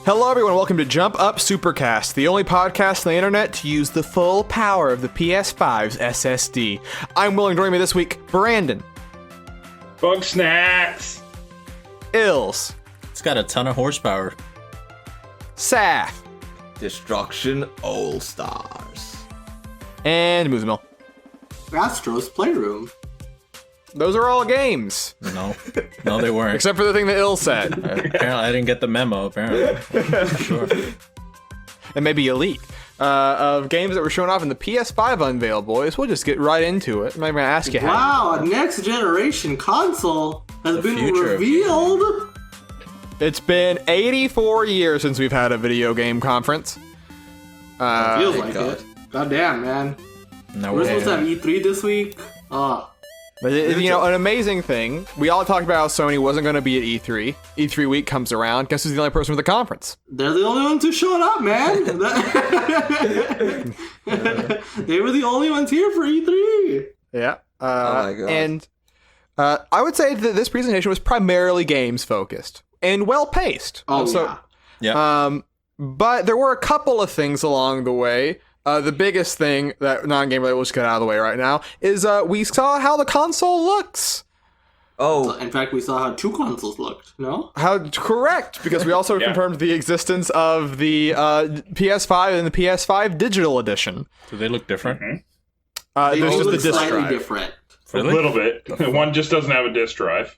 Hello everyone, welcome to Jump Up Supercast, the only podcast on the internet to use the full power of the PS5's SSD. I'm Will, and joining me this week, Brandon. Bug snacks. Ills. It's got a ton of horsepower. Saf. Destruction All Stars. And Moozemill. Astro's Playroom. Those are all games. No, they weren't. Except for the thing that Ill said. Apparently, I didn't get the memo, apparently. Sure. And maybe a leak of games that were shown off in the PS5 unveil, boys. We'll just get right into it. I'm not even going to ask you how. Wow, a next generation console has been future. revealed. It's been 84 years since we've had a video game conference. Feels like God. it. God damn, man. No, We're supposed to have E3 this week. But you know, an amazing thing. We all talked about how Sony wasn't going to be at E3. E3 week comes around. Guess who's the only person with the conference? They're the only ones who showed up, man. They were the only ones here for E3. Yeah. Oh my God. And I would say that this presentation was primarily games focused and well paced. Oh, So, yeah. Yeah. but there were a couple of things along the way. The biggest thing that non-game related, we'll just get out of the way right now, is we saw how the console looks. Oh, In fact, we saw how two consoles looked, no? How correct, because we also confirmed the existence of the PS5 and the PS5 Digital Edition. Do they look different? They There's all just the look disc slightly drive. different. A little bit. One just doesn't have a disk drive.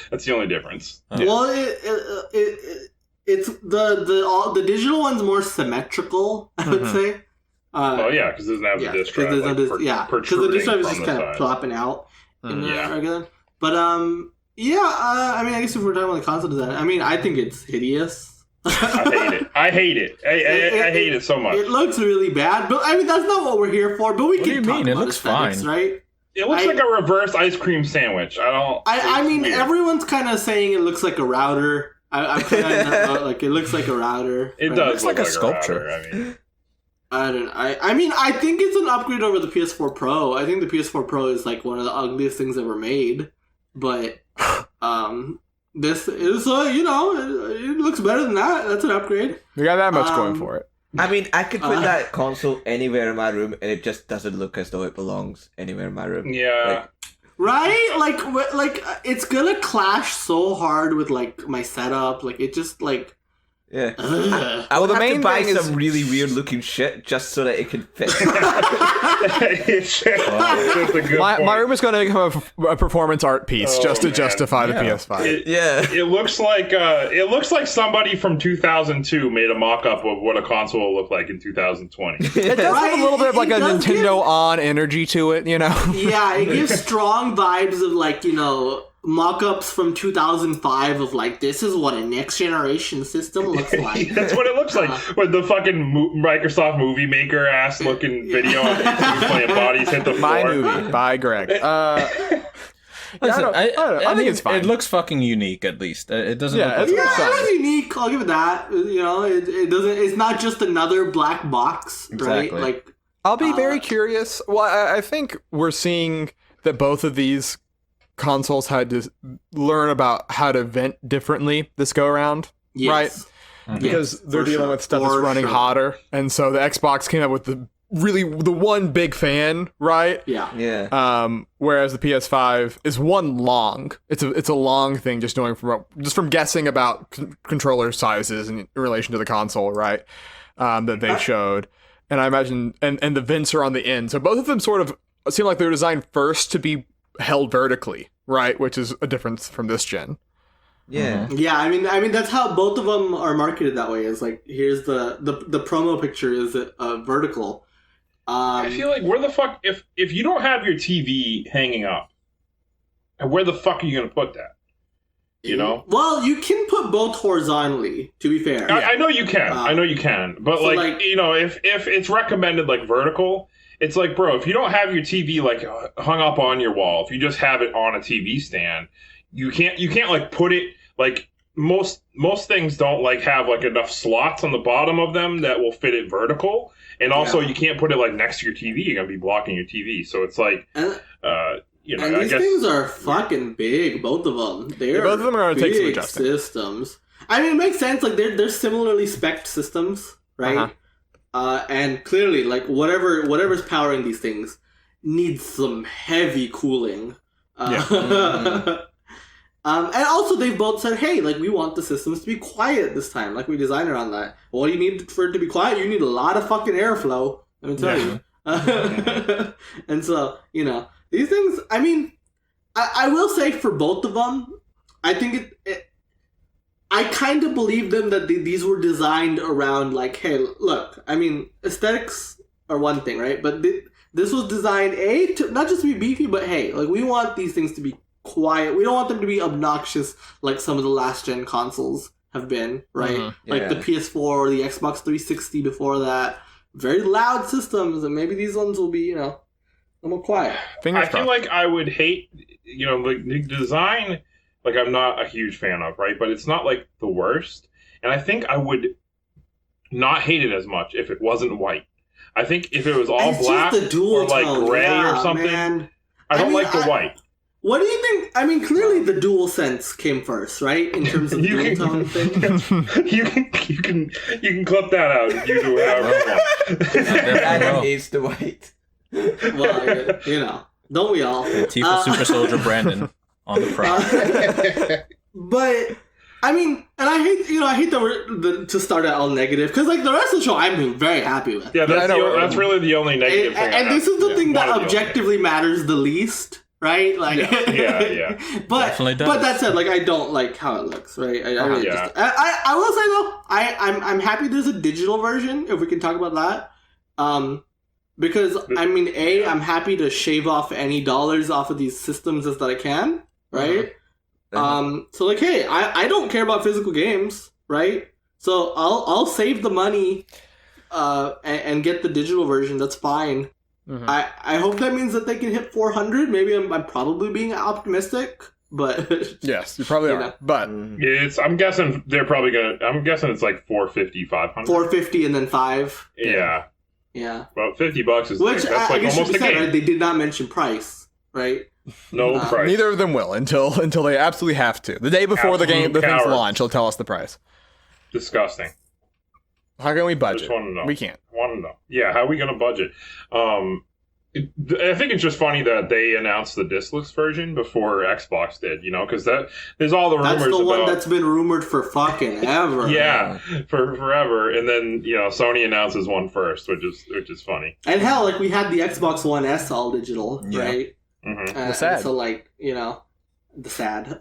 That's the only difference. Yeah. Well, it's the digital one's more symmetrical, I would say. Oh yeah, because it doesn't have a disk drive. Because Like, the disk drive is from just the kind of side. plopping out in the Yeah. regular. But I mean, I guess if we're talking about the console design, I mean, I think it's hideous. I hate it. I hate it so much. It looks really bad, but I mean, that's not what we're here for. But we What do can you talk mean? It about looks aesthetics, fine. right? It looks like a reverse ice cream sandwich. I mean, weird. everyone's kind of saying it looks like a router. I'm kind of like it looks like a router. It right? does looks like look a sculpture. router, I mean, I think it's an upgrade over the PS4 Pro. I think the PS4 Pro is like one of the ugliest things ever made. But this is it looks better than that. That's an upgrade. We got that much going for it. I mean, I could put that console anywhere in my room, and it just doesn't look as though it belongs anywhere in my room. Yeah. Right? Like it's gonna clash so hard with like my setup. Like it just like. Yeah. Ugh. I would the have main to buy thing is- some really weird looking shit just so that it could fit. It's just a good My point. room is going to become a performance art piece Oh, just to man. justify the Yeah. PS5. Yeah. It looks like somebody from 2002 made a mock-up of what a console will look like in 2020. It does have a little bit of like a It does Nintendo on energy to it, you know? Yeah, it gives strong vibes of like, mock-ups from 2005 of like, this is what a next generation system looks like. That's what it looks like. With the fucking Microsoft Movie Maker ass looking video on YouTube playing bodies hit the floor. My movie by Greg. Listen, I think it's fine. It looks fucking unique, at least. It doesn't Yeah, look it's like Yeah, fine. it's unique. I'll give it that. It doesn't. It's not just another black box, Exactly. right? Like, I'll be very curious. Well, I think we're seeing that both of these consoles had to learn about how to vent differently this go around, yes. right? Because Yes, they're for dealing sure. with stuff that's For running sure. hotter, and so the Xbox came up with the one big fan, right? Yeah. Yeah. Whereas the PS5 is one long. It's a long thing, just knowing from guessing about controller sizes in relation to the console, right? That they showed, and I imagine, and the vents are on the end, so both of them sort of seem like they're designed first to be held vertically, right? Which is a difference from this gen. Yeah. Yeah, I mean that's how both of them are marketed that way. Is like, here's the promo picture is vertical. I feel like where the fuck if you don't have your TV hanging up, where the fuck are you gonna put that? You know? Well, you can put both horizontally. To be fair, I know you can. I know you can. But so, like- if it's recommended like vertical, it's like, bro, if you don't have your TV like hung up on your wall, if you just have it on a TV stand, you can't like put it like most things don't like have like enough slots on the bottom of them that will fit it vertical. And also you can't put it like next to your TV. You're gonna be blocking your TV. So it's like And I these guess things are fucking big, both of them. They are both of them are gonna take some big adjusting. systems. I mean, it makes sense. Like they're similarly spec'd systems, right? And clearly, like whatever's powering these things needs some heavy cooling. And also they've both said, hey, like we want the systems to be quiet this time. Like we designed around that. What do you need for it to be quiet? You need a lot of fucking airflow. Let me tell you. And so, these things, I mean, I will say for both of them, I think I kind of believe them that these were designed around like, hey, look, I mean, aesthetics are one thing, right? But this was designed, to not just to be beefy, but hey, like we want these things to be quiet. We don't want them to be obnoxious like some of the last gen consoles have been, right? Like the PS4 or the Xbox 360 before that. Very loud systems, and maybe these ones will be, a little quiet. I feel like I would hate, like the design, like I'm not a huge fan of, right? But it's not like the worst. And I think I would not hate it as much if it wasn't white. I think if it was all black or like gray or something, I don't like the white. What do you think? I mean, clearly the DualSense came first, right? In terms of dual tone thing. You can clip that out and you do whatever you want. Adam hates the white. Well, don't we all? Tifa Super Soldier Brandon on the prop. But I mean, and I hate that we're to start out all negative because like the rest of the show, I'm very happy with. Yeah, that's really the only negative thing. And this is the thing that objectively matters the least. Right, like yeah. But that said, like I don't like how it looks. Right, I will say though, I'm happy there's a digital version. If we can talk about that, because I mean, I'm happy to shave off any dollars off of these systems as that I can. Right, so like, hey, I don't care about physical games. Right, so I'll save the money, and get the digital version. That's fine. I hope that means that they can hit 400. Maybe I'm probably being optimistic, but yes, you probably are. But I'm guessing they're probably gonna. I'm guessing it's like 450, 500. 450 and then 5. Yeah. Well, $50 is which that's like almost a game. Right? They did not mention price, right? No price. Neither of them will until they absolutely have to. The day before the thing's launch, he'll tell us the price. Disgusting. How can we budget? We can't. Want to know? Yeah, how are we going to budget? I think it's just funny that they announced the discless version before Xbox did. Because there's all the rumors. That's the one about, that's been rumored for fucking ever. Yeah, for forever. And then Sony announces one first, which is funny. And hell, like we had the Xbox One S all digital, right? Mm-hmm. The sad. So like the sad.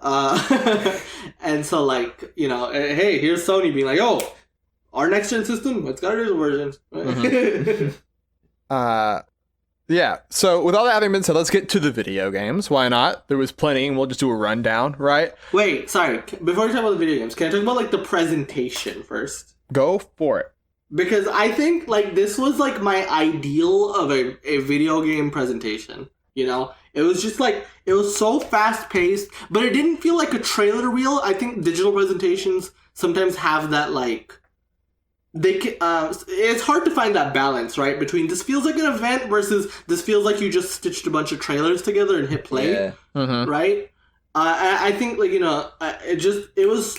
And so like hey, here's Sony being like, oh. Our next gen system, it's got a digital version. Yeah. So with all that having been said, let's get to the video games. Why not? There was plenty, and we'll just do a rundown, right? Wait, sorry. Before we talk about the video games, can I talk about like the presentation first? Go for it. Because I think like this was like my ideal of a video game presentation. It was just like it was so fast paced, but it didn't feel like a trailer reel. I think digital presentations sometimes have that like. It's hard to find that balance, right? Between this feels like an event versus this feels like you just stitched a bunch of trailers together and hit play, right? I think like it was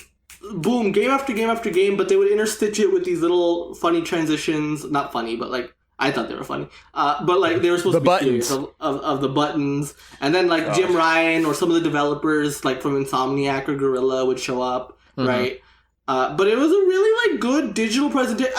boom, game after game after game, but they would interstitch it with these little funny transitions. Not funny, but like I thought they were funny. But like they were supposed to be serious of the buttons, and then like Jim Ryan or some of the developers like from Insomniac or Guerrilla would show up, right? But it was a really like good digital presentation.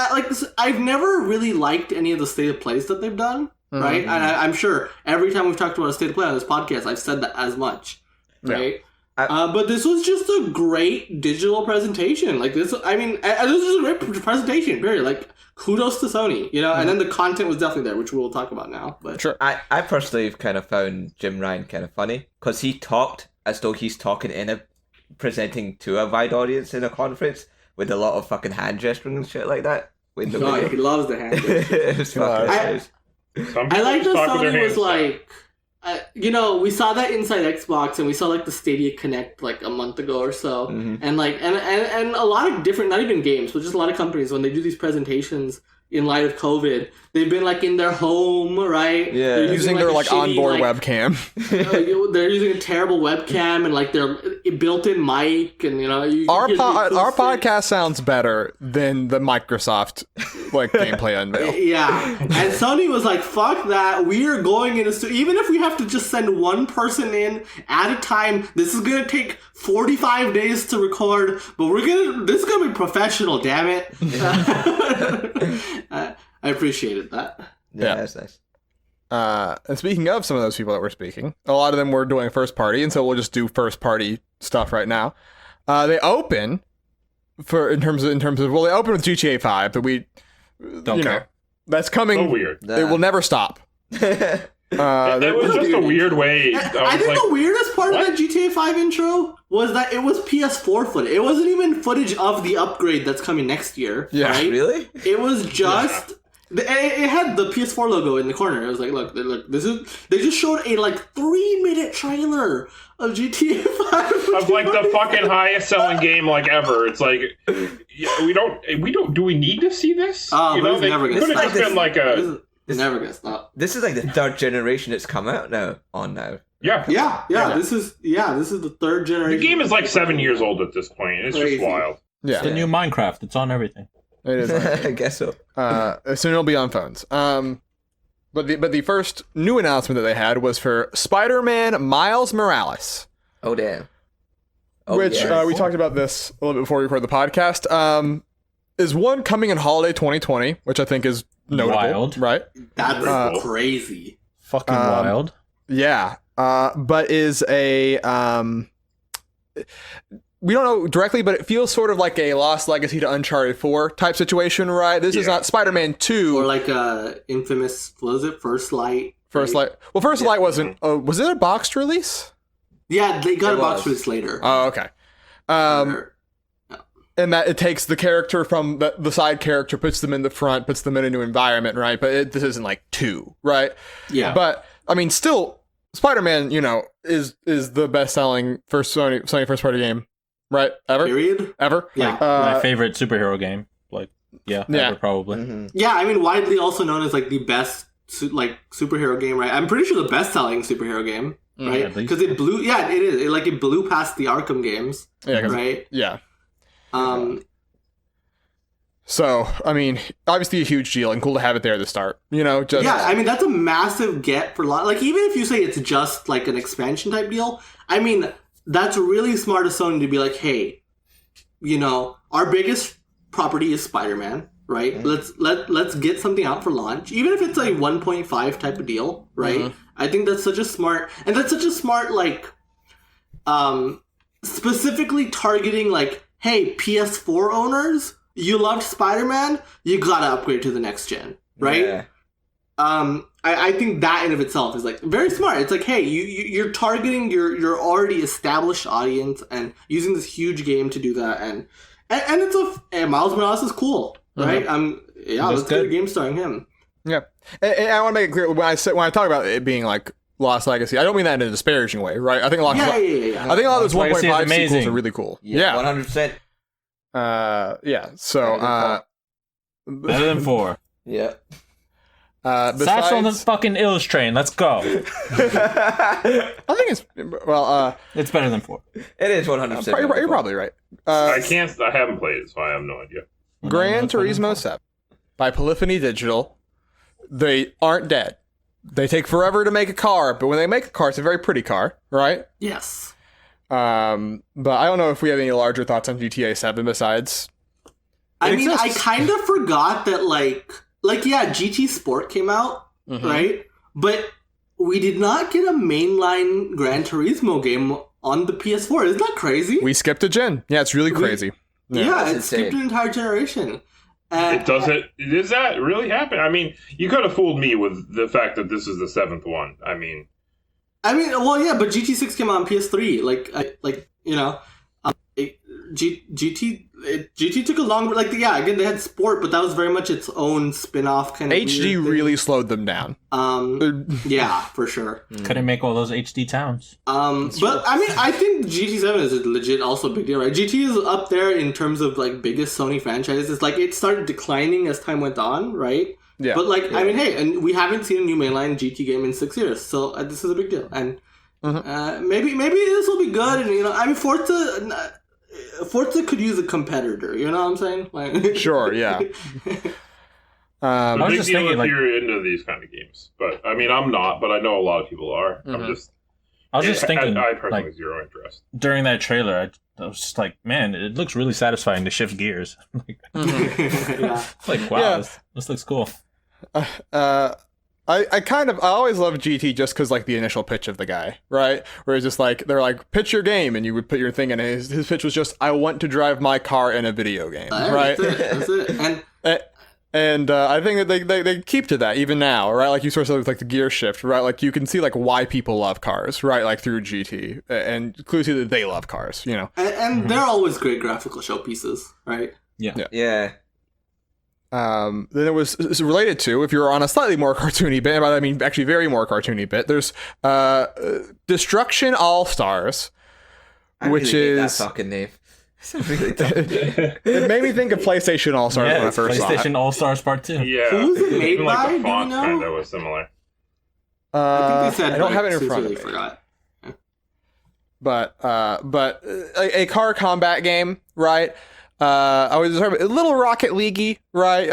I've never really liked any of the state of plays that they've done, right? And I'm sure every time we've talked about a state of play on this podcast, I've said that as much, right? But this was just a great digital presentation. Like this, I mean, this was a great presentation. Period. Like kudos to Sony, and then the content was definitely there, which we'll talk about now. But sure, I personally kind of found Jim Ryan kind of funny because he talked as though he's talking presenting to a wide audience in a conference with a lot of fucking hand gesturing and shit like that. He loves the hand gesturing. I like that Sony was like, we saw that inside Xbox and we saw like the Stadia Connect like a month ago or so, and like and a lot of different, not even games, but just a lot of companies when they do these presentations, in light of COVID. They've been like in their home, right? Yeah. They're Using their a like shitty, onboard like, webcam. they're using a terrible webcam and like their built-in mic, and Our hear the acoustic. podcast sounds better than the Microsoft like gameplay unveil. Yeah, and Sony was like, "Fuck that! We are going into even if we have to just send one person in at a time. This is gonna take 45 days to record, but this is gonna be professional. Damn it!" I appreciated that. Yeah, that's nice. And speaking of some of those people that were speaking, a lot of them were doing first party, and so we'll just do first party stuff right now. They open in terms of well, they open with GTA 5, but we Don't care. that's coming. So weird. It will never stop. It was just a weird way. I think the weirdest part of that GTA 5 intro was that it was PS4 footage. It wasn't even footage of the upgrade that's coming next year. Yeah. right? Really? It was just. It had the PS4 logo in the corner. It was like, look, this is. They just showed a 3-minute trailer of GTA 5 Of like the fucking highest selling game like ever. It's like we don't. Do we need to see this? Oh, but it's they never gonna could have stop. just been like a. It's never gonna stop. This is like the third generation it's come out now. Yeah. Yeah. This is the third The generation. game is like 7 years old at this point. It's Crazy. just wild. Yeah, It's the new Minecraft. It's on everything. it is. I guess so. Soon it'll be on phones. But the first new announcement that they had was for Spider-Man Miles Morales, Oh damn. Oh, which yes. we talked about this a little bit before we recorded the podcast. Is one coming in holiday 2020, which I think is notable, Wild. right? That's crazy. Fucking wild. Yeah, but is a we don't know directly, but it feels sort of like a Lost Legacy to Uncharted 4 type situation, right? This is not Spider-Man 2. Or like infamous, what was it? First Light. First Light. Well, First Light wasn't. Was it a boxed release? Yeah, they got It a box was. release later. Oh, okay. And that it takes the character from the side character, puts them in the front, puts them in a new environment, right? But this isn't like 2, right? Yeah. But I mean, still, Spider-Man, is the best-selling Sony first-party game, right? Ever? Yeah. My favorite superhero game. Yeah. Ever, probably. Mhm. Yeah, I mean, widely also known as the best superhero game, right? I'm pretty sure the best-selling superhero game, right? at least. Because it blew. Yeah, it is. It blew past the Arkham games, Yeah. right? Yeah. Um. So, I mean, obviously a huge deal and cool to have it there to start. Just Yeah, I mean, that's a massive get for even if you say it's just an expansion type deal, I mean, that's really smart of Sony to be like, hey, our biggest property is Spider-Man, right? Mm-hmm. Let's get something out for launch, even if it's a 1.5 type of deal, right? Mhm. I think that's such a smart specifically targeting hey, PS4 owners, you loved Spider-Man, you gotta upgrade to the next gen, right? Yeah. I think that in of itself is very smart. It's hey, you're targeting your already established audience and using this huge game to do that, and it's Miles Morales is cool, right? Let's get a game starring him. Yeah. And I want to make it clear when I talk about it being Lost Legacy, I don't mean that in a disparaging way, right? I think a lot of Yeah. I think a lot of those Lost Legacy is 1.5 sequels amazing. are really cool. Yeah. Yeah. 100%. Yeah. So Better than 4. Yeah. Satchel on the besides, fucking Ills train. Let's go. I think it's It's better than 4. It is 100%. you're probably right. I haven't played it, so I have no idea. Gran Turismo 7 by Polyphony Digital. They aren't dead. They take forever to make a car, but when they make a car, it's a very pretty car, right? Yes. But I don't know if we have any larger thoughts on GTA 7 besides. I It mean, I exists. kind of forgot that GT Sport came out, Mhm. right? But we did not get a mainline Gran Turismo game on the PS4. Isn't that crazy? We skipped a gen. Yeah, it's really crazy. yeah, that's it skipped insane. an entire generation. It doesn't. Does that really happen? I mean, you could have fooled me with the fact that this is the 7th one. I mean, well, yeah, but GT6 came out on PS3. GT GT took a long, like, yeah, again, they had Sport, but that was very much its own spin-off kind of HD weird really slowed them down. yeah, for sure. Couldn't make all those HD towns. But I mean, I think GT7 is a legit also a big deal, right? GT is up there in terms of like biggest Sony franchises. Like, it started declining as time went on, right? Yeah. But like, I mean, hey, and we haven't seen a new mainline GT game in 6 years, so this is a big deal. And maybe this will be good. And I mean, Forza could use a competitor. You know what I'm saying? Like, Sure. Yeah. The was big just deal thinking, if like- you're into these kind of games, but I mean, I'm not, but I know a lot of people are. Mhm. I was just thinking, I personally like, zero interest. during that trailer, I was just like, man, it looks really satisfying to shift gears. yeah. Like, wow, Yeah. this looks cool. I always love GT just because like the initial pitch of the guy, right? Where it's just like, they're like, pitch your game, and you would put your thing in, and his pitch was just, I want to drive my car in a video game, right? That's it. And I think that they keep to that even now, right? Like you sort of with like the gear shift, right? Like you can see like why people love cars, right? Like through GT, and clearly see that they love cars, and they're always great graphical showpieces, right? Yeah. Then it was related to, if you're on a slightly more cartoony bit, and by that I mean actually very more cartoony bit, there's Destruction All Stars, which really hate is that fucking name. It's really dumb. it made me think of PlayStation All Stars when I it's first saw it. PlayStation All Stars Part 2. Yeah, Who's it made even like by? Do the you font know? kind of was similar. I think they said I don't like, have it in front sincerely of me. forgot. But a car combat game, right? I was talking about a little Rocket League-y, right?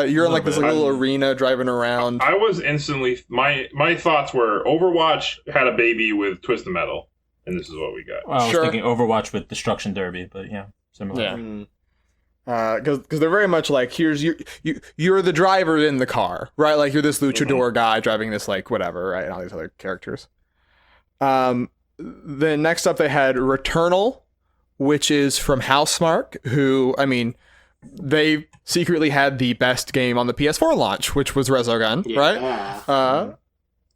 You're in like this bit. little arena driving around. I was instantly my thoughts were Overwatch had a baby with Twisted Metal, and this is what we got. Well, I was Sure. thinking Overwatch with Destruction Derby, but yeah, similar. Yeah. Mm. Because they're very much like, here's you're the driver in the car, right? Like you're this luchador guy driving this like whatever, right? And all these other characters. Then next up they had Returnal, which is from Housemarque, who, I mean, they secretly had the best game on the PS4 launch, which was Resogun, right? Yeah.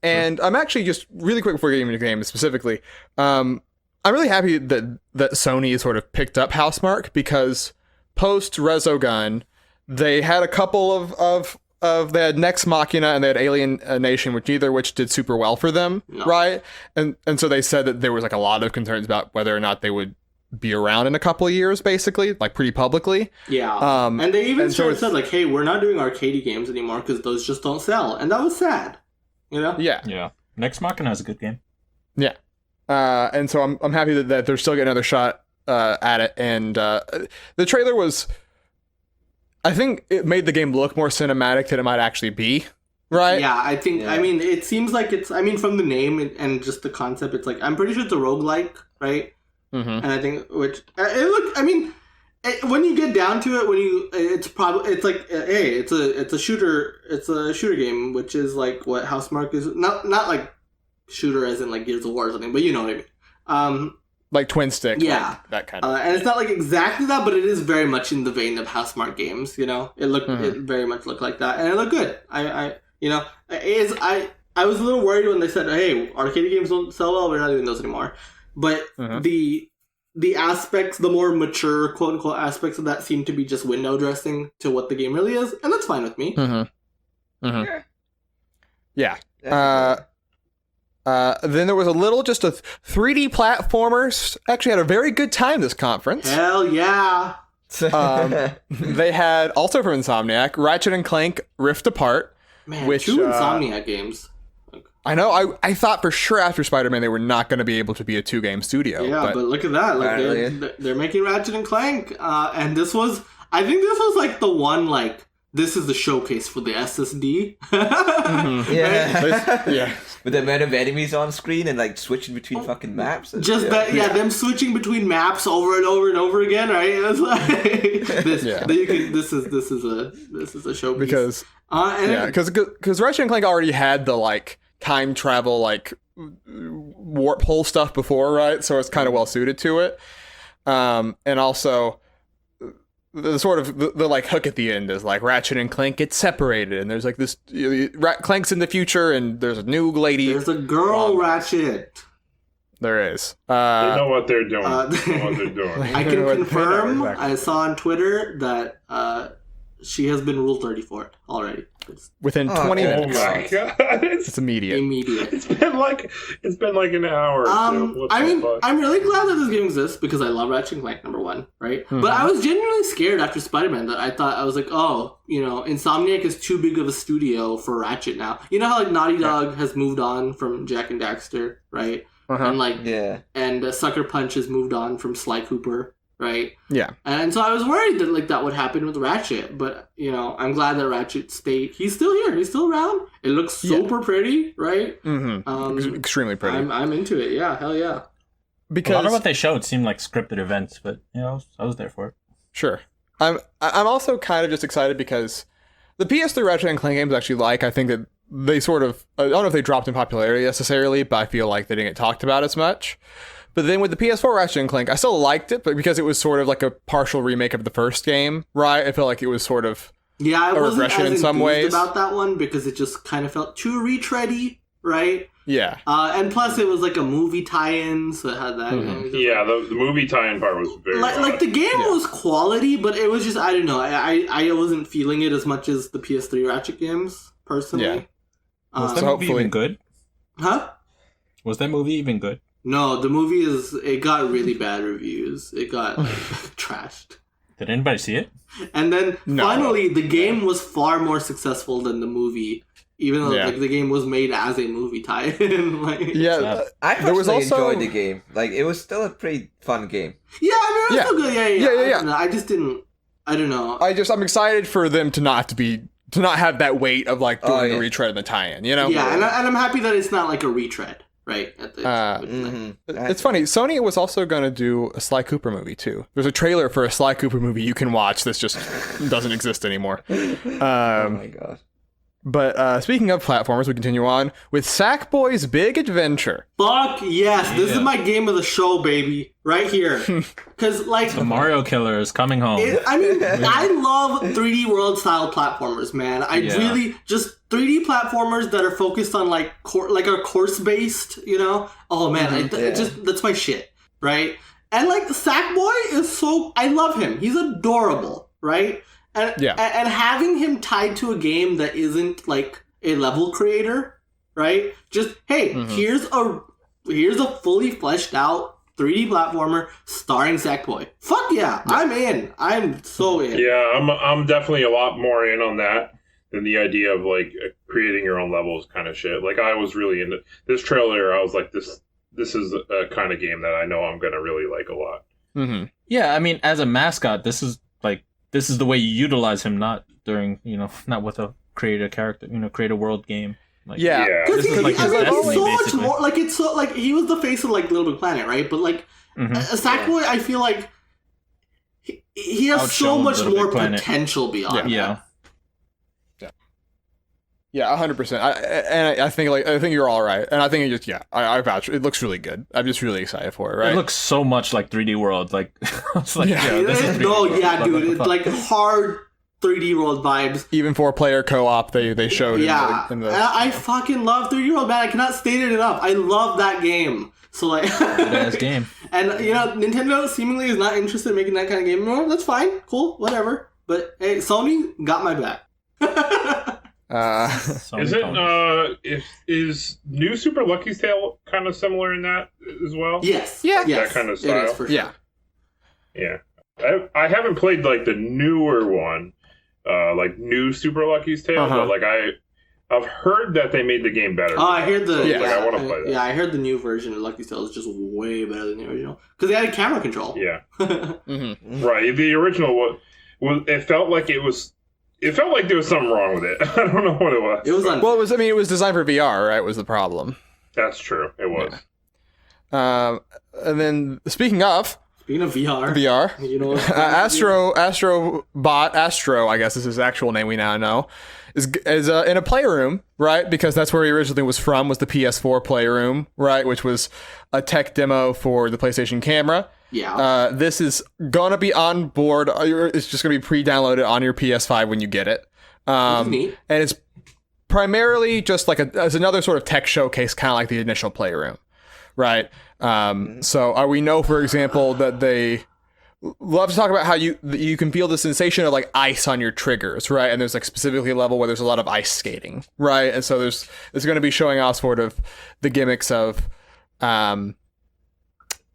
And I'm actually just really quick before getting into the game specifically, I'm really happy that Sony sort of picked up Housemarque, because post Resogun, they had a couple of they had Nex Machina and they had Alien Nation, which did super well for them, right? And so they said that there was like a lot of concerns about whether or not they would be around in a couple of years, basically, like pretty publicly. Yeah. And they even and so said like, hey, we're not doing arcade games anymore because those just don't sell. And that was sad. Yeah. Yeah. Next Machina is a good game. Yeah. And so I'm happy that they're still getting another shot at it. And the trailer was, I think it made the game look more cinematic than it might actually be, right? Yeah, I think, Yeah. I mean, it seems like it's, I mean, from the name and just the concept, it's like, I'm pretty sure it's a roguelike, right? Mm-hmm. And I think, which, I mean, when you get down to it, it's probably, it's like, hey, it's a shooter game, which is like what Housemarque is, not like shooter as in like Gears of War or something, but you know what I mean. Like twin stick, Yeah. like that kind of. And it's not like exactly that, but it is very much in the vein of Housemarque games. It very much looked like that, and it looked good. I was a little worried when they said, "Hey, arcade games don't sell well. We're not doing those anymore." But the aspects, the more mature quote unquote aspects of that, seem to be just window dressing to what the game really is, and that's fine with me. Yeah. Then there was a little, just a 3D platformers. Actually had a very good time this conference. Hell yeah! They had, also from Insomniac, Ratchet and Clank Rift Apart. Man, Which, two Insomniac games. I know, I thought for sure after Spider-Man they were not going to be able to be a two-game studio. Yeah, but look at that. Like they're making Ratchet and Clank, and this was, I think this was like the one, like, this is the showcase for the SSD. Yeah. Yeah. With the amount of enemies on screen and like switching between fucking maps. Just them switching between maps over and over and over again, right? It's like this. Yeah. This is a showpiece. Because Ratchet and Clank already had the like time travel like warp hole stuff before, right? So it's kind of well suited to it. And also the sort of the like hook at the end is like Ratchet and Clank get separated, and there's like this Clank's in the future, and there's a new lady. There's a girl Ratchet. There is. They know what they're doing. They know what they're doing. I can confirm. Exactly. I saw on Twitter that she has been Rule 30 for it already. It's Within 20 Oh minutes. my god! It's immediate. immediate. It's been like an hour. Or two. What I the mean, fuck? I'm really glad that this game exists because I love Ratchet and Clank, number one, right? Mhm. But I was genuinely scared after Spider-Man that I was like, oh, Insomniac is too big of a studio for Ratchet now. You know how like Naughty Dog has moved on from Jack and Daxter, right? Uh-huh. And like, Yeah. and Sucker Punch has moved on from Sly Cooper, right? Yeah. And so I was worried that like that would happen with Ratchet, but I'm glad that Ratchet stayed. He's still here. He's still around. It looks super pretty, right? Mm-hmm. Extremely pretty. I'm into it. Yeah, hell yeah. Because A lot of what they showed seemed like scripted events, but I was there for it. Sure. I'm also kind of just excited because the PS3 Ratchet and Clank games I actually like. I think that they sort of, I don't know if they dropped in popularity necessarily, but I feel like they didn't get talked about as much. But then with the PS4 Ratchet and Clank, I still liked it, but because it was sort of like a partial remake of the first game, right? I felt like it was sort of Yeah, I a wasn't regression as in some enthused ways. about that one because it just kind of felt too retready, right? yeah. And plus it was like a movie tie-in, so it had that. Yeah, the movie tie-in part was very Like the game was quality, but it was just I don't know. I wasn't feeling it as much as the PS3 Ratchet games personally. Yeah. Was that So movie hopefully- even good? Huh? Was that movie even good? No, the movie it got really bad reviews. It got trashed. Did anybody see it? And then No. finally, the game was far more successful than the movie, even though Yeah. like the game was made as a movie tie-in. like, Yeah. Yeah. I There was personally also- enjoyed the game. Like, it was still a pretty fun game. yeah, I mean, it was Yeah. still good. Yeah. Yeah. I don't know, I just didn't. I don't know. I'm excited for them to not have that weight of like doing Oh, the yeah. retread and the tie-in, you know? Yeah, and I'm happy that it's not like a retread, right? It's funny. Sony was also going to do a Sly Cooper movie too. There's a trailer for a Sly Cooper movie you can watch that's just doesn't exist anymore. Oh my god. But speaking of platformers, we continue on with Sackboy's Big Adventure. Fuck yes, this is Yeah. my game of the show, baby, right here. Because like, The Mario Killer is coming home. I mean, I love 3D world style platformers, man. I Yeah. really just 3D platformers that are focused on like are course based, Oh man, Yeah. that's my shit, right? And like Sackboy is I love him. He's adorable, right? And Yeah. and having him tied to a game that isn't like a level creator, right? Just hey, here's a fully fleshed out 3D platformer starring Sackboy. Fuck yeah, I'm in. I'm so in. Yeah, I'm definitely a lot more in on that than the idea of like creating your own levels kind of shit. Like I was really into this trailer. I was like, this is a kind of game that I know I'm gonna really like a lot. Mm-hmm. Yeah, I mean, as a mascot, this is the way you utilize him, not during, not with a create a character, create a world game. Like, Yeah. Because This is like his he's destiny, so much basically. more. Like it's so like he was the face of like Little Big Planet, right? But like Mhm. Sackboy, I feel like he has so Outshone much Little more Big Planet. potential beyond. Yeah. Yeah, 100%. I think you're all right, and I think I vouch. It looks really good. I'm just really excited for it. Right? It looks so much like 3D World. Like, it's like, Yeah. this is 3D World. Yeah, What dude, the it's fuck? like hard 3D world vibes. Even 4-player co-op, they showed. Yeah, in the and I fucking love 3D world, man. I cannot state it enough. I love that game. So like, Good-ass game. And Nintendo seemingly is not interested in making that kind of game anymore. That's fine, cool, whatever. But hey, Sony got my back. So Is many it ponies. is new Super Lucky's Tale kind of similar in that as well? Yes. Yeah. Yes. That kind of It style? is for sure. yeah. Yeah. I haven't played like the newer one, like new Super Lucky's Tale, Uh-huh. but like I've heard that they made the game better. Oh, I heard the Yeah. Like, I wanna play that. Yeah, I heard the new version of Lucky's Tale is just way better than the original because they added camera control. Yeah. Mm-hmm. Right. The original was it felt like there was something wrong with it. I don't know what it was. It was on. Well, it was designed for VR, right? Was the problem. That's true. It was. And then speaking of Speaking of VR, VR, you know, Astro, I guess is his actual name. We now know is in a playroom, right? Because that's where he originally was from. Was the PS4 playroom, right? Which was a tech demo for the PlayStation camera. Yeah. This is gonna be on board. It's just gonna be pre-downloaded on your PS5 when you get it. Which is neat. And it's primarily just like as another sort of tech showcase, kind of like the initial playroom, right? So we know, for example, that they love to talk about how you can feel the sensation of like ice on your triggers, right? And there's like specifically a level where there's a lot of ice skating, right? And so there's going to be showing off sort of the gimmicks of the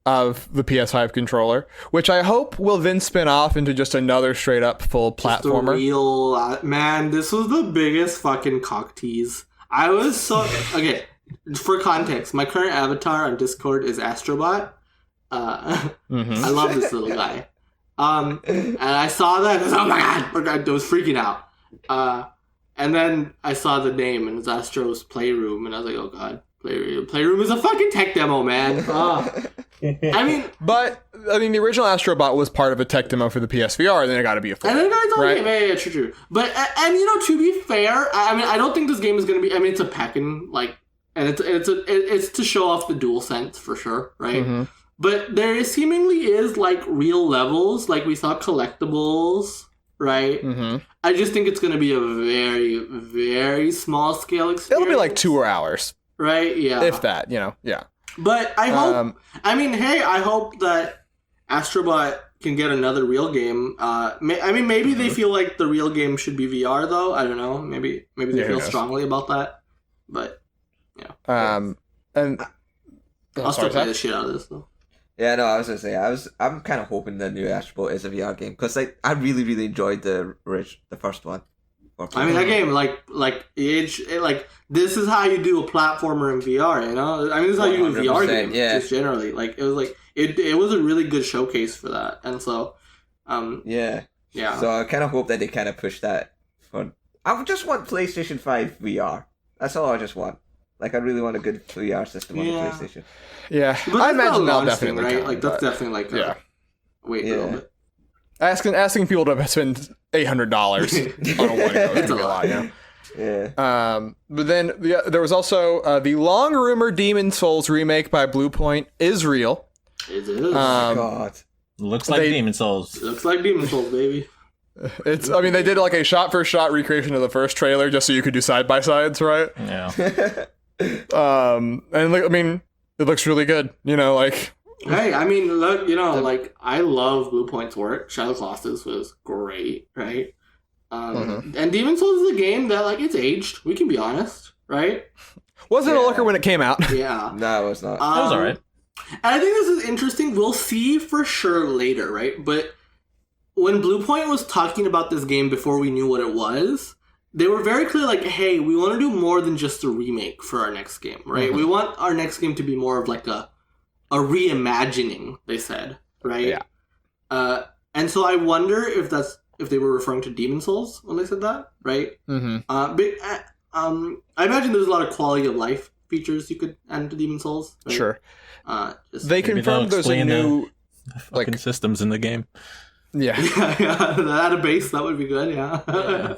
PS5 controller, which I hope will then spin off into just another straight up full platformer. Man, this was the biggest fucking cock tease. I was so okay. For context, my current avatar on Discord is Astrobot. I love this little guy. And I saw that and I was, oh my god, I was freaking out. And then I saw the name and it was Astro's Playroom, and I was like, oh god, Playroom is a fucking tech demo, man. But the original Astrobot was part of a tech demo for the PSVR, and then it got to be a full game. And then it's all right? Yeah, true. But and to be fair, I don't think this game is gonna be. It's a pack-in, like, and it's to show off the DualSense for sure, right? Mm-hmm. But there seemingly is like real levels, like we saw collectibles, right? Mm-hmm. I just think it's gonna be a very, very small scale experience. It'll be like 2 hours, right? Yeah, if that, yeah. But I hope. I hope that Astrobot can get another real game. Maybe they feel like the real game should be VR, though. I don't know. Maybe they feel strongly about that. But yeah. And I'll still play the shit out of this, though. Yeah, no, I was gonna say I'm kind of hoping the new Astrobot is a VR game because I really really enjoyed the first one. That game, this is how you do a platformer in VR, you know? This is how you do a VR game, just generally. It was a really good showcase for that, and so, yeah. So I kind of hope that they kind of push that. I just want PlayStation 5 VR. That's all I just want. I really want a good VR system on the PlayStation. Yeah, but I imagine that'll definitely thing, right? That's definitely wait a little bit. Asking people to spend $800 on a one it's a lot, yeah. But then there was also the long rumored Demon Souls remake by Bluepoint is real. It is. God, looks like Demon Souls. Looks like Demon Souls, baby. They did like a shot for shot recreation of the first trailer just so you could do side by sides, right? Yeah. And it looks really good. Hey, look, I love Bluepoint's work. Shadow Colossus was great, right? And Demon Souls is a game that, it's aged. We can be honest, right? Wasn't a looker when it came out. Yeah. No, it was not. It was alright. And I think this is interesting. We'll see for sure later, right? But when Bluepoint was talking about this game before we knew what it was, they were very clear, hey, we want to do more than just a remake for our next game, right? Mm-hmm. We want our next game to be more of a reimagining, they said, right? Yeah. And so I wonder if they were referring to Demon Souls when they said that, right? Mm-hmm. I imagine there's a lot of quality of life features you could add to Demon Souls. Right? Sure. They confirmed there's a new fucking systems in the game. Yeah. At a base, that would be good. Yeah.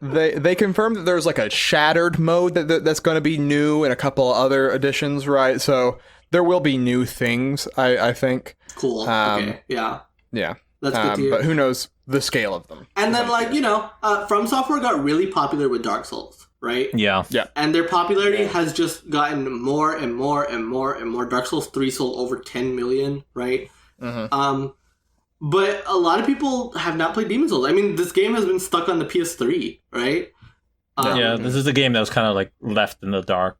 They confirmed that there's a shattered mode that's going to be new and a couple other additions, right? So there will be new things, I think. Cool. Okay. Yeah. Yeah. That's good to hear. But who knows the scale of them. And then, From Software got really popular with Dark Souls, right? Yeah. Yeah. And their popularity has just gotten more and more and more and more. Dark Souls 3 sold over 10 million, right? Mm-hmm. But a lot of people have not played Demon Souls. This game has been stuck on the PS3, right? This is a game that was kind of left in the dark.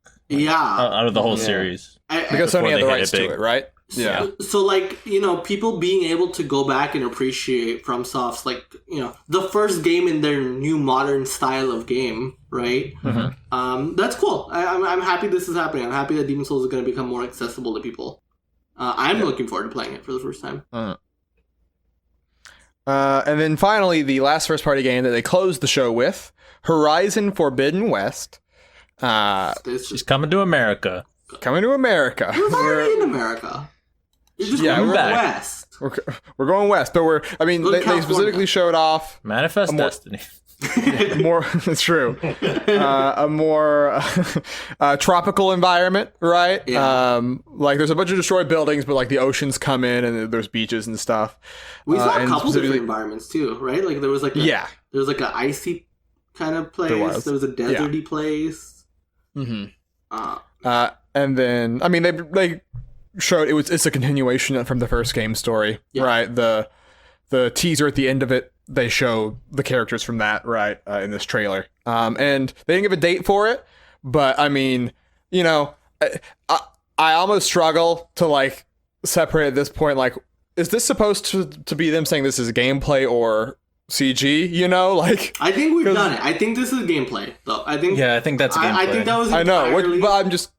Out of the whole series. Because Sony had the rights to it, right? Yeah. So people being able to go back and appreciate FromSoft's, the first game in their new modern style of game, right? Mm-hmm. That's cool. I'm happy this is happening. I'm happy that Demon Souls is going to become more accessible to people. I'm looking forward to playing it for the first time. And then finally, the last first-party game that they closed the show with, Horizon Forbidden West. She's coming to America. Coming to America. We're already in America. You're just going west. We're going west, but they specifically showed off Manifest Destiny. More, it's true. A more tropical environment, right? Yeah. There's a bunch of destroyed buildings, but the oceans come in and there's beaches and stuff. We saw a couple different environments too, right? There was there was an icy kind of place. There was a deserty place. Mm-hmm. and then I mean they showed it's a continuation from the first game story, right? The teaser at the end of it, they show the characters from that, right, in this trailer. And they didn't give a date for it, but I mean, you know, I almost struggle to like separate at this point, like, is this supposed to be them saying this is gameplay or CG, you know? Like, I think we've done it. I think this is gameplay, though. I think that's gameplay. I think that was I know, entirely... but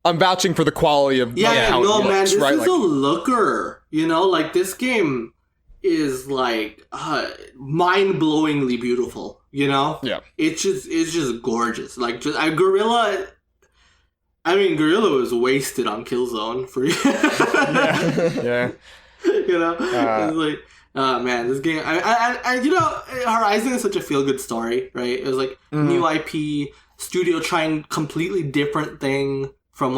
I'm vouching for the quality of how it looks, man, this right? is Like, a looker, you know? Like, this game is, like, mind-blowingly beautiful, you know? Yeah. It's just gorgeous. Like, Gorilla was wasted on Killzone for yeah. you know, it's like, oh man, this game. I you know, Horizon is such a feel good story, right? It was like new IP, studio trying completely different thing from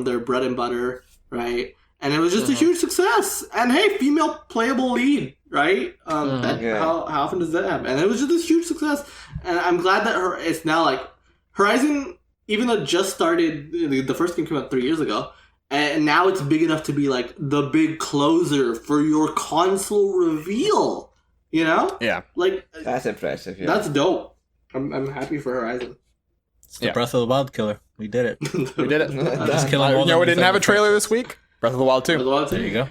their bread and butter, right? And it was just a huge success. And hey, female playable lead, right? How often does that happen? And it was just this huge success. And I'm glad that it's now like Horizon, even though it just started, the first game came out 3 years ago. And now it's big enough to be like the big closer for your console reveal, you know? Yeah. Like, That's impressive. Yeah. that's dope. I'm happy for Horizon. It's the Breath of the Wild killer. We did it. We did it. Just killing all You know, we the didn't have a trailer this week. Breath of the Wild 2. There you go.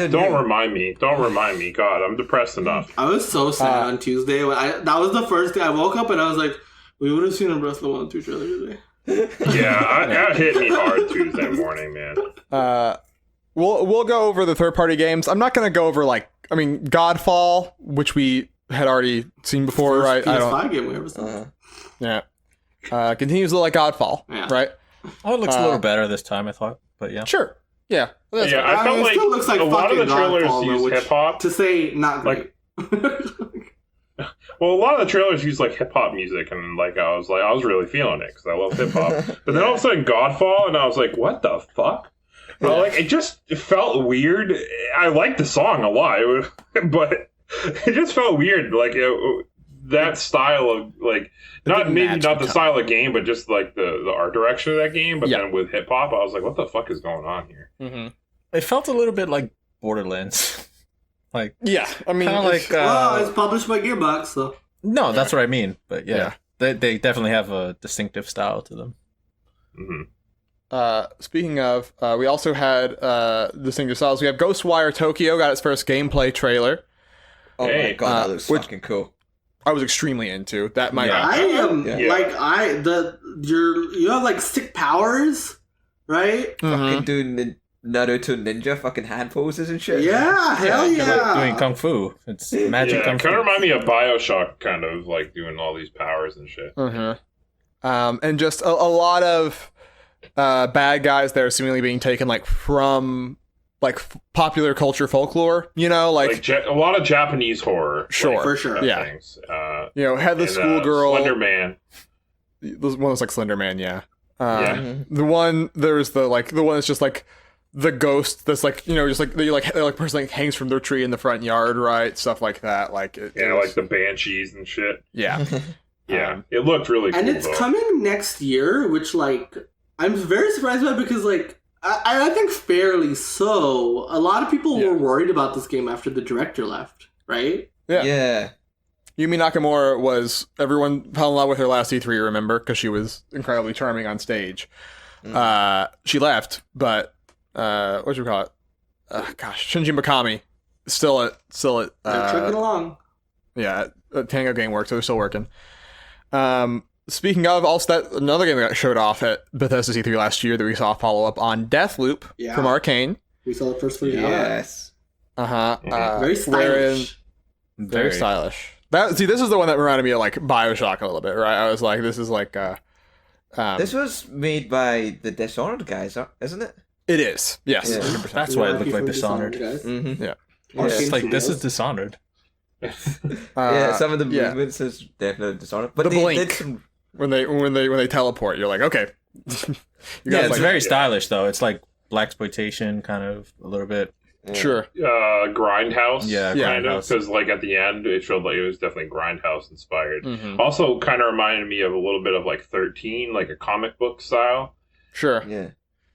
Don't remind me. Don't remind me. God, I'm depressed enough. I was so sad on Tuesday. That was the first day I woke up and I was like, we would have seen a Breath of the Wild 2 trailer today. Yeah, that hit me hard Tuesday morning, man. We'll go over the third party games. I'm not going to go over Godfall, which we had already seen before, right? PS5 game we ever saw. Yeah. Continues to look like Godfall, right? Oh, it looks a little better this time, I thought. But yeah. Sure. Yeah. That's Yeah, I felt it like still looks like a lot of the fucking trailers Godfall, use which- hip hop. To say not great. Well, a lot of the trailers use like hip hop music, and I was really feeling it because I love hip hop. But then all of a sudden, Godfall, and I was like, "What the fuck?" But like, it felt weird. I liked the song a lot, but it just felt weird. Like that style of like not the style of game, but just like the art direction of that game. But then with hip hop, I was like, "What the fuck is going on here?" Mm-hmm. It felt a little bit like Borderlands. Like, yeah, I mean, kind of like it's published by Gearbox, so no, that's what I mean. But yeah. They definitely have a distinctive style to them. Mm-hmm. Speaking of, we also had distinctive styles. We have Ghostwire Tokyo got its first gameplay trailer. Oh my god, that looks fucking cool. I was extremely into that. I am you have like sick powers, right? Fucking doing Naruto ninja fucking hand poses and shit. Yeah, hell yeah. Like doing kung fu. It's magic kung fu. Kind of remind me of BioShock, kind of like doing all these powers and shit. And just a lot of bad guys that are seemingly being taken like from like popular culture folklore, you know, like a lot of Japanese horror. Sure, for sure. Yeah. Things. You know, Headless Schoolgirl, Slender Man. One was like Slender Man, yeah. Yeah. The one there's the one that's just like the ghost that's like, you know, just like the person like hangs from their tree in the front yard, right? Stuff like that. Like like the banshees and shit. Yeah. Yeah. It looked really cool. And it's coming next year, which like I'm very surprised by because like I think fairly so. A lot of people were worried about this game after the director left, right? Yeah. Yumi Nakamura was everyone fell in love with her last E3, remember? Because she was incredibly charming on stage. She left, but what you call it? Shinji Mikami still at They're trucking along. Yeah, Tango Gameworks, so they're still working. Speaking of, also another game that got showed off at Bethesda's E3 last year that we saw a follow up on, Deathloop from Arcane. We saw the first video. Yes. Very stylish. Very stylish. This is the one that reminded me of like BioShock a little bit, right? I was like, this is like this was made by the Dishonored guys, isn't it? It is. Yes. Yeah. 100%. That's why it looked like Dishonored. Yeah. It's like this is Dishonored. Yeah, some of the movements is definitely Dishonored. But the they blink did some... when they teleport, you're like, okay. It's very stylish though. It's like blaxploitation kind of a little bit. Sure. Grindhouse. Yeah, kind of. Grindhouse. Because like at the end, it showed like it was definitely Grindhouse inspired. Mm-hmm. Also, kind of reminded me of a little bit of like 13, like a comic book style. Sure. Yeah.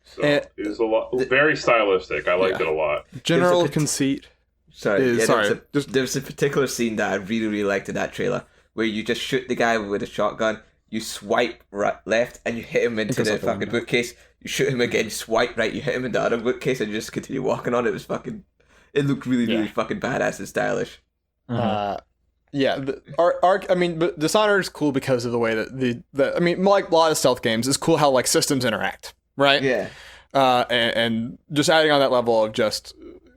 So And- it was a lot, very stylistic. I liked it a lot. General There's a- conceit. Sorry, Is- yeah, sorry, there's a particular scene that I really, really liked in that trailer where you just shoot the guy with a shotgun, you swipe left, and you hit him into goes the out the fucking window. bookcase. You shoot him again, swipe right, you hit him in the other bookcase, and you just continue walking on. It was fucking. It looked really, really Yeah. fucking badass and stylish. Yeah, I mean, but Dishonored is cool because of the way that I mean, like a lot of stealth games, it's cool how like systems interact, right? Yeah. And just adding on that level of just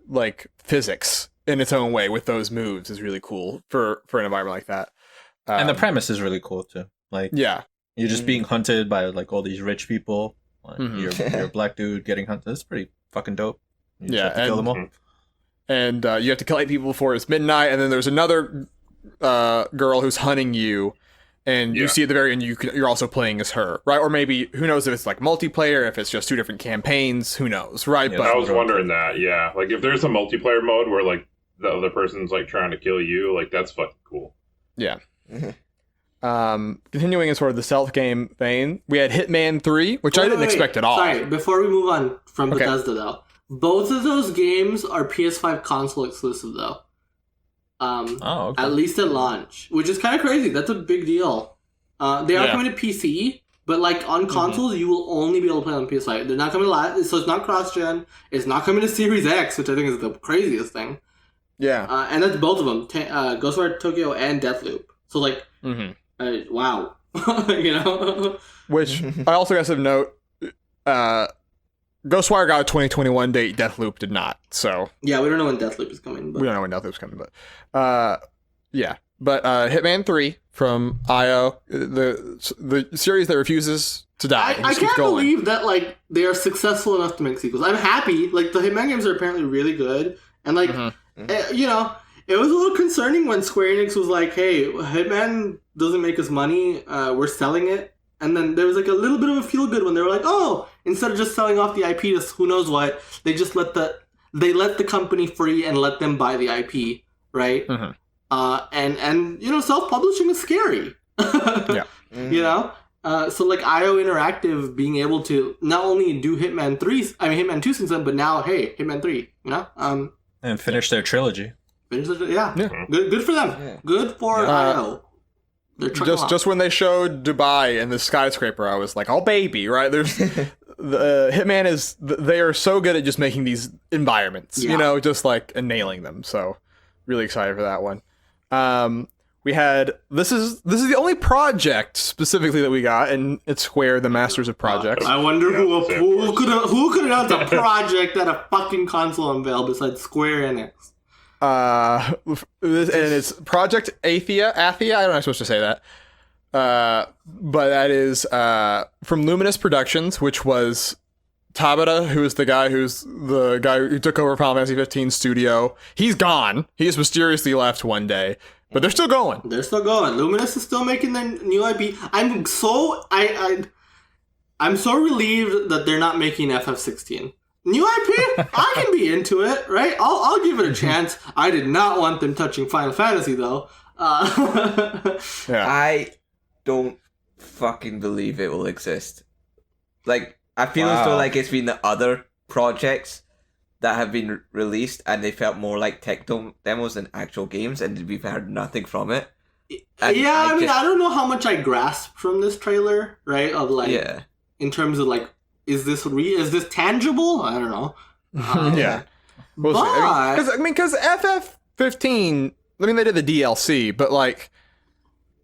like physics in its own way with those moves is really cool for an environment like that. And the premise is really cool too. Like, Yeah, you're just being hunted by like all these rich people. Like, Mhm. you're a black dude getting hunted. That's pretty fucking dope. You just Yeah, have to kill and- them all. and you have to kill 8 people before it's midnight, and then there's another girl who's hunting you, and you Yeah. see at the very end you're also playing as her, right? Or maybe who knows if it's like multiplayer, if it's just 2 different campaigns, who knows, right? Yeah, But I was wondering that. Yeah, like if there's a multiplayer mode where like the other person's like trying to kill you, like that's fucking cool. yeah. Continuing in sort of the stealth game vein, we had Hitman 3, which I didn't Wait, expect at all. Sorry, before we move on from Okay. Bethesda though, both of those games are PS5 console exclusive though. Oh, okay. At least at launch, which is kind of crazy. That's a big deal. They are Yeah. coming to PC, but like on consoles, you will only be able to play on PS5. They're not coming to so it's not cross-gen. It's not coming to Series X, which I think is the craziest thing. Yeah. And that's both of them, Ghostwire Tokyo and Deathloop. So like, Mm-hmm. wow, you know. Which I also guess of note, Ghostwire got a 2021 date, Deathloop did not. So Yeah, we don't know when Deathloop is coming, but we don't know when Deathloop's coming, but yeah. But Hitman 3 from IO, the series that refuses to die. I can't believe that like they are successful enough to make sequels. I'm happy. Like the Hitman games are apparently really good, and like you know, it was a little concerning when Square Enix was like, "Hey, Hitman doesn't make us money. We're selling it." And then there was like a little bit of a feel good when they were like, "Oh, instead of just selling off the IP to who knows what, they just let the company free and let them buy the IP, right?" Mhm. And you know, self-publishing is scary. Yeah. You know? So like IO Interactive being able to not only do Hitman 2 since then, but now, hey, Hitman 3, you know? And finish their trilogy. Yeah. Yeah. Good for them. Yeah. Good for IO. They're trucking along. Just when they showed Dubai and the skyscraper, I was like, "Oh baby!" Right? There's the Hitman is they are so good at just making these environments, Yeah. you know, just like and nailing them. So really excited for that one. We had this is the only project specifically that we got, and it's Square, the masters of projects. I wonder Yeah, same who could announce a project at a fucking console unveil besides Square Enix. And it's Project Athia. I don't know if I'm supposed to say that. But that is from Luminous Productions, which was Tabata, who's the guy who took over Final Fantasy 15 studio. He's gone. He just mysteriously left one day, but they're still going. They're still going. Luminous is still making their new IP. I'm so relieved that they're not making FF16. New IP, I can be into it, right? I'll give it a chance. I did not want them touching Final Fantasy though. Yeah. I don't fucking believe it will exist. Like, I feel as though Wow. like it's been the other projects that have been released and they felt more like tech demos than actual games, and we've heard nothing from it. And Yeah, I mean, just- I don't know how much I grasped from this trailer, right? Of like, Yeah. in terms of like, is this tangible? I don't know. Yeah. We'll see. Because FF15, I mean, they did the DLC, but like,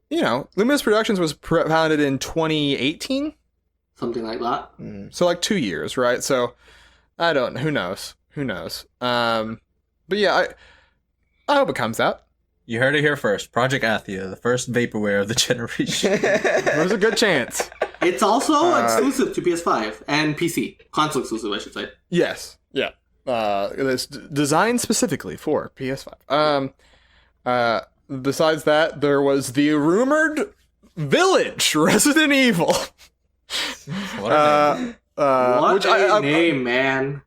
you know, Luminous Productions was founded in 2018, Something like that. so like 2 years, right? So I don't know. Who knows? But yeah, I hope it comes out. You heard it here first. Project Athia, the first vaporware of the generation. There's a good chance. It's also exclusive to PS5 and PC. Console exclusive, I should say. Yes. Yeah. It's designed specifically for PS5. Besides that, there was the rumored Village Resident Evil. What a name. What Which a name, man.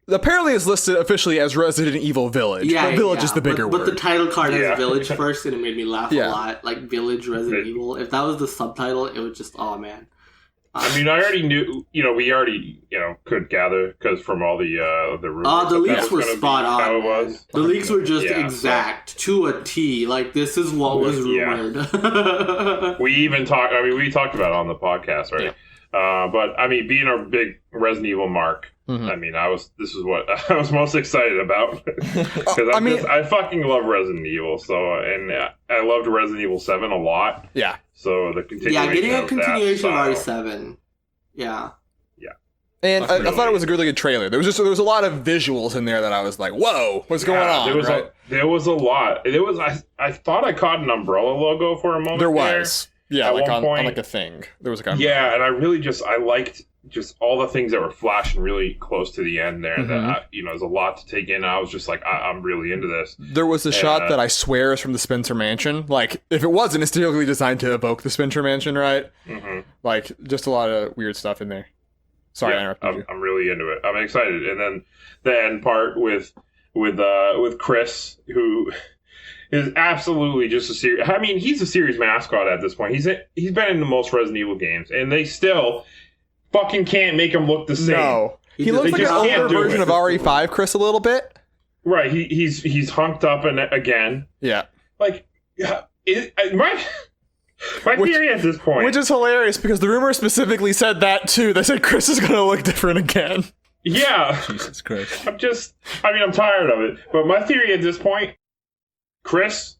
apparently is listed officially as Resident Evil Village. Yeah, but Village yeah. is the bigger but word. the title card Yeah. has Village first, and it made me laugh Yeah. a lot. Like Village Resident Right. Evil. If that was the subtitle, it would just, oh man. I mean, I already knew. We already could gather because from all the rumors. The leaks that were was gonna spot be on. How it Man. was. The leaks were just Yeah, exact to a T. Like this is what was rumored. We even talked. I mean, we talked about it on the podcast, right? Yeah. But I mean, being a big Resident Evil mark, I mean, this is what I was most excited about because I fucking love Resident Evil. So, and I loved Resident Evil 7 a lot. Yeah. So the continuation. Yeah, getting a of continuation of that style. RE7. Yeah. And I Really. thought it was a really good trailer. There was a lot of visuals in there that I was like, "Whoa, what's going on?" There was a lot. I thought I caught an Umbrella logo for a moment. There was, yeah, At like one on point. like a thing. There was like a Yeah, and I liked just all the things that were flashing really close to the end there. That there's a lot to take in. I was just like, I'm really into this. There was a shot that I swear is from the Spencer Mansion. Like, if it wasn't, it's typically designed to evoke the Spencer Mansion, right? Mm-hmm. Like, just a lot of weird stuff in there. Sorry, I interrupted you. I'm really into it. I'm excited. And then the end part with Chris, who is absolutely just a serious. I mean, he's a serious mascot at this point. He's been in the most Resident Evil games, and they still fucking can't make him look the same. No, he looks like an just older can't do version it. of RE5 Chris a little bit. Right? He's hunked up and again. Yeah, Like, my theory at this point, which is hilarious because the rumor specifically said that too. They said Chris is gonna look different again. yeah. Jesus Christ. I'm tired of it. But my theory at this point, Chris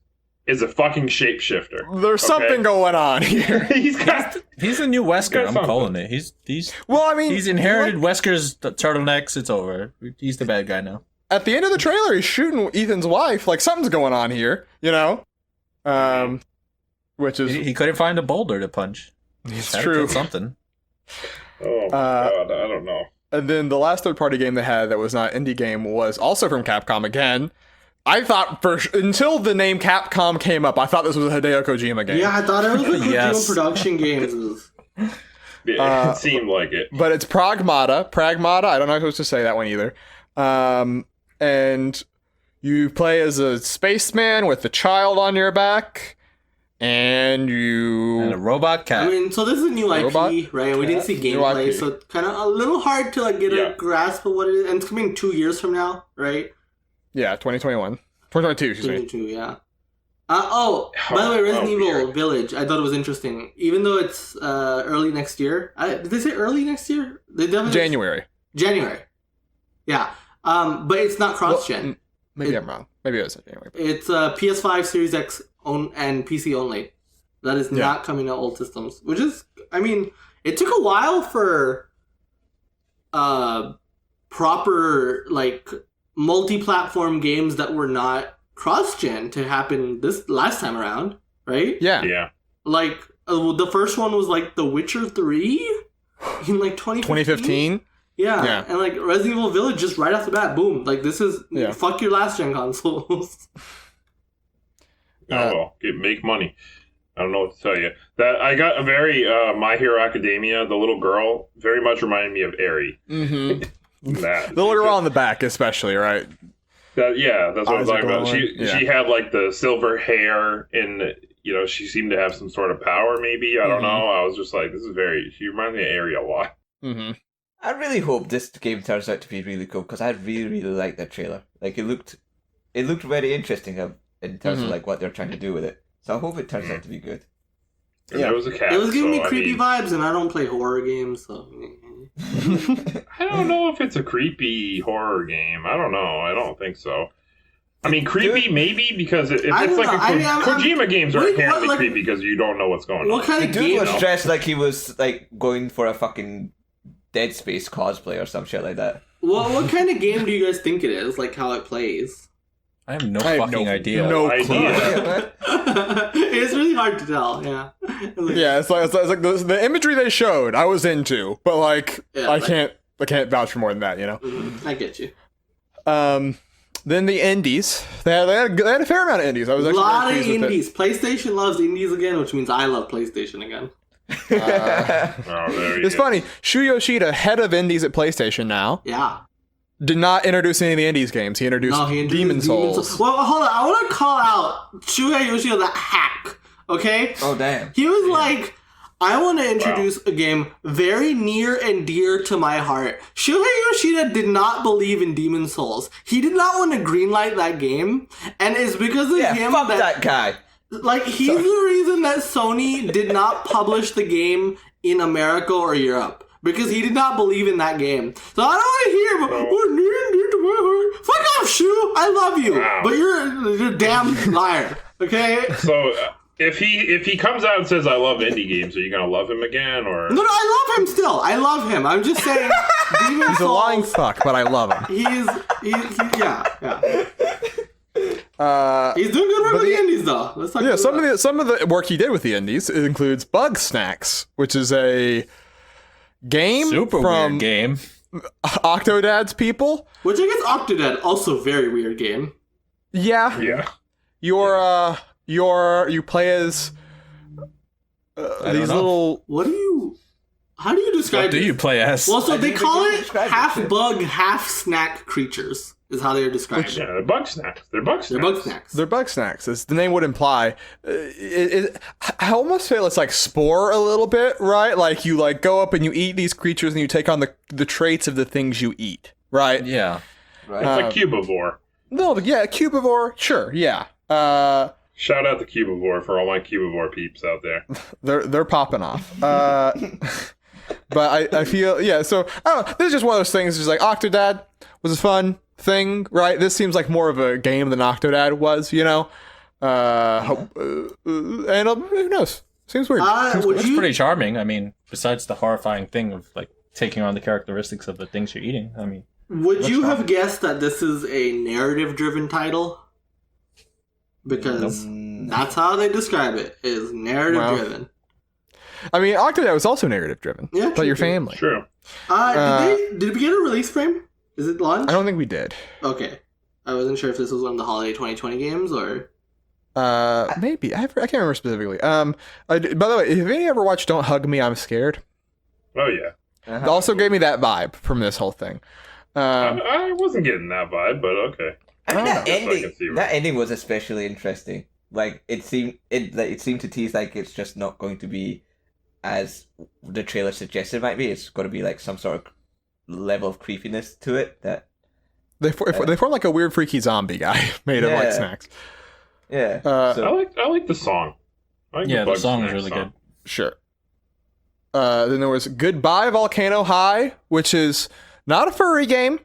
is a fucking shapeshifter. There's something going on here. He's the new Wesker. I'm something. calling it. He's Well, I mean, he's inherited Wesker's turtlenecks. It's over. He's the bad guy now. at the end of the trailer, he's shooting Ethan's wife. Like, something's going on here, you know? Which is... He couldn't find a boulder to punch. It's Had to true. kill something. Oh my god, I don't know. And then the last third-party game they had that was not an indie game was also from Capcom again. I thought, until the name Capcom came up, I thought this was a Hideo Kojima game. Yeah, I thought it was a Kojima Yes. Production Games. Yeah, it seemed like it. But it's Pragmata. I don't know how to say that one either. And you play as a spaceman with a child on your back. And And a robot cat. I mean, so this is a new IP, Robot? right? And we didn't see New gameplay, IP. so it's kind of a little hard to like get Yeah. a grasp of what it is. And it's coming 2 years from now, right? yeah, 2021. 2022, excuse me. 22, yeah. By the way, Resident Evil weird. Village, I thought it was interesting. Even though it's early next year. Did they say early next year? They definitely January. January. Yeah. But it's not cross-gen. Maybe I'm wrong. Maybe it was January. It's PS5 Series X and PC only. That is not coming to old systems. Which is, I mean, it took a while for proper, like, multi-platform games that were not cross-gen to happen this last time around, right? Yeah. Yeah. Like, the first one was, like, The Witcher 3 in, like, 2015? 2015? Yeah, and like Resident Evil Village, just right off the bat, boom! Like this is fuck your last gen consoles. Make money. I don't know what to tell you. That I got a very My Hero Academia. The little girl very much reminded me of Eri. Mm-hmm. That The little girl on the back, especially, right? that's what I'm Eyes are talking about. glowing. She had like the silver hair, and she seemed to have some sort of power. Maybe I don't know. I was just like, this is very. She reminds me of Eri a lot. Mm-hmm. I really hope this game turns out to be really cool because I really like that trailer. Like it looked very interesting in terms of like what they're trying to do with it. So I hope it turns out to be good. And there was a cat. It was giving me so, creepy vibes, and I don't play horror games, so. I don't know if it's a creepy horror game. I don't know. I don't think so. I mean, creepy maybe because if I it's don't like know. Kojima games are Wait, inherently what, like- creepy because you don't know what's going What on. kind The of dude game? was dressed like he was like going for a fucking Dead Space cosplay or some shit like that. What kind of game do you guys think it is? Like how it plays? I have no fucking idea. No idea. clue. It's really hard to tell. Yeah. Yeah, it's like the imagery they showed, I was into, but like Yeah, I like- can't vouch for more than that, you know. I get you. Then the indies, they had a fair amount of indies. I was A actually lot of very pleased with it. indies. PlayStation loves indies again, which means I love PlayStation again. Oh, there you It's go. funny. Shu Yoshida, head of indies at PlayStation now, Yeah. did not introduce any of the indies games. He introduced, Introduced Demon Souls. Well, hold on. I want to call out Shuhei Yoshida, that hack. Okay. Oh damn. He was like, I want to introduce a game very near and dear to my heart. Shuhei Yoshida did not believe in Demon Souls. He did not want to greenlight that game, and it's because of him fuck that guy. Like, he's the reason that Sony did not publish the game in America or Europe. Because he did not believe in that game. So I don't want to hear about, oh, near to my heart. Fuck off, Shu! I love you! Wow. But you're a damn liar. Okay? So if he comes out and says I love indie games, are you gonna love him again or? No, I love him still. I love him. I'm just saying. Demon He's a lying Souls, fuck, but I love him. yeah. Uh, He's doing good work with the indies, though. Let's talk about some of the work he did with the indies includes Bug Snacks, which is a game Super from weird game. Octodad's people. Which I guess Octodad, also very weird game. Yeah. Yeah. You play as these little. How do you describe What do you play as? Well, so I they think call they it describe it, half too. bug, half snack creatures, is how they're described. Yeah, they're bug snacks. They're bug snacks. They're bug snacks. They're Bug Snacks, as the name would imply. I almost feel it's like Spore a little bit, right? Like you like go up and you eat these creatures and you take on the traits of the things you eat, right? Yeah. Right. It's like Cubivore. No, yeah, Cubivore, sure, yeah. Shout out to Cubivore for all my Cubivore peeps out there. They're popping off. But I feel, yeah, so, I don't know, this is just one of those things, just like, Octodad was a fun thing, right? This seems like more of a game than Octodad was, you know? And who knows? Seems weird. Would It's you, pretty charming. I mean, besides the horrifying thing of like taking on the characteristics of the things you're eating. I mean, would you have guessed that this is a narrative-driven title? Because that's how they describe it, is narrative-driven. I mean, Octodad was also narrative-driven. Yeah, But your true. family. True. Did we get a release frame? Is it launched? I don't think we did. Okay. I wasn't sure if this was one of the holiday 2020 games or... Maybe. I can't remember specifically. By the way, have any ever watched Don't Hug Me, I'm Scared? Oh yeah. It also gave me that vibe from this whole thing. I wasn't getting that vibe, but okay. I mean, I can see that ending was especially interesting. Like it seemed to tease like it's just not going to be as the trailer suggested it might be. It's going to be like some sort of level of creepiness to it that They form like a weird freaky zombie guy made of like Yeah. snacks. yeah. I like the song. I like yeah, the Bug song is Snacks really song. good. Sure. Then there was Goodbye Volcano High, which is not a furry game.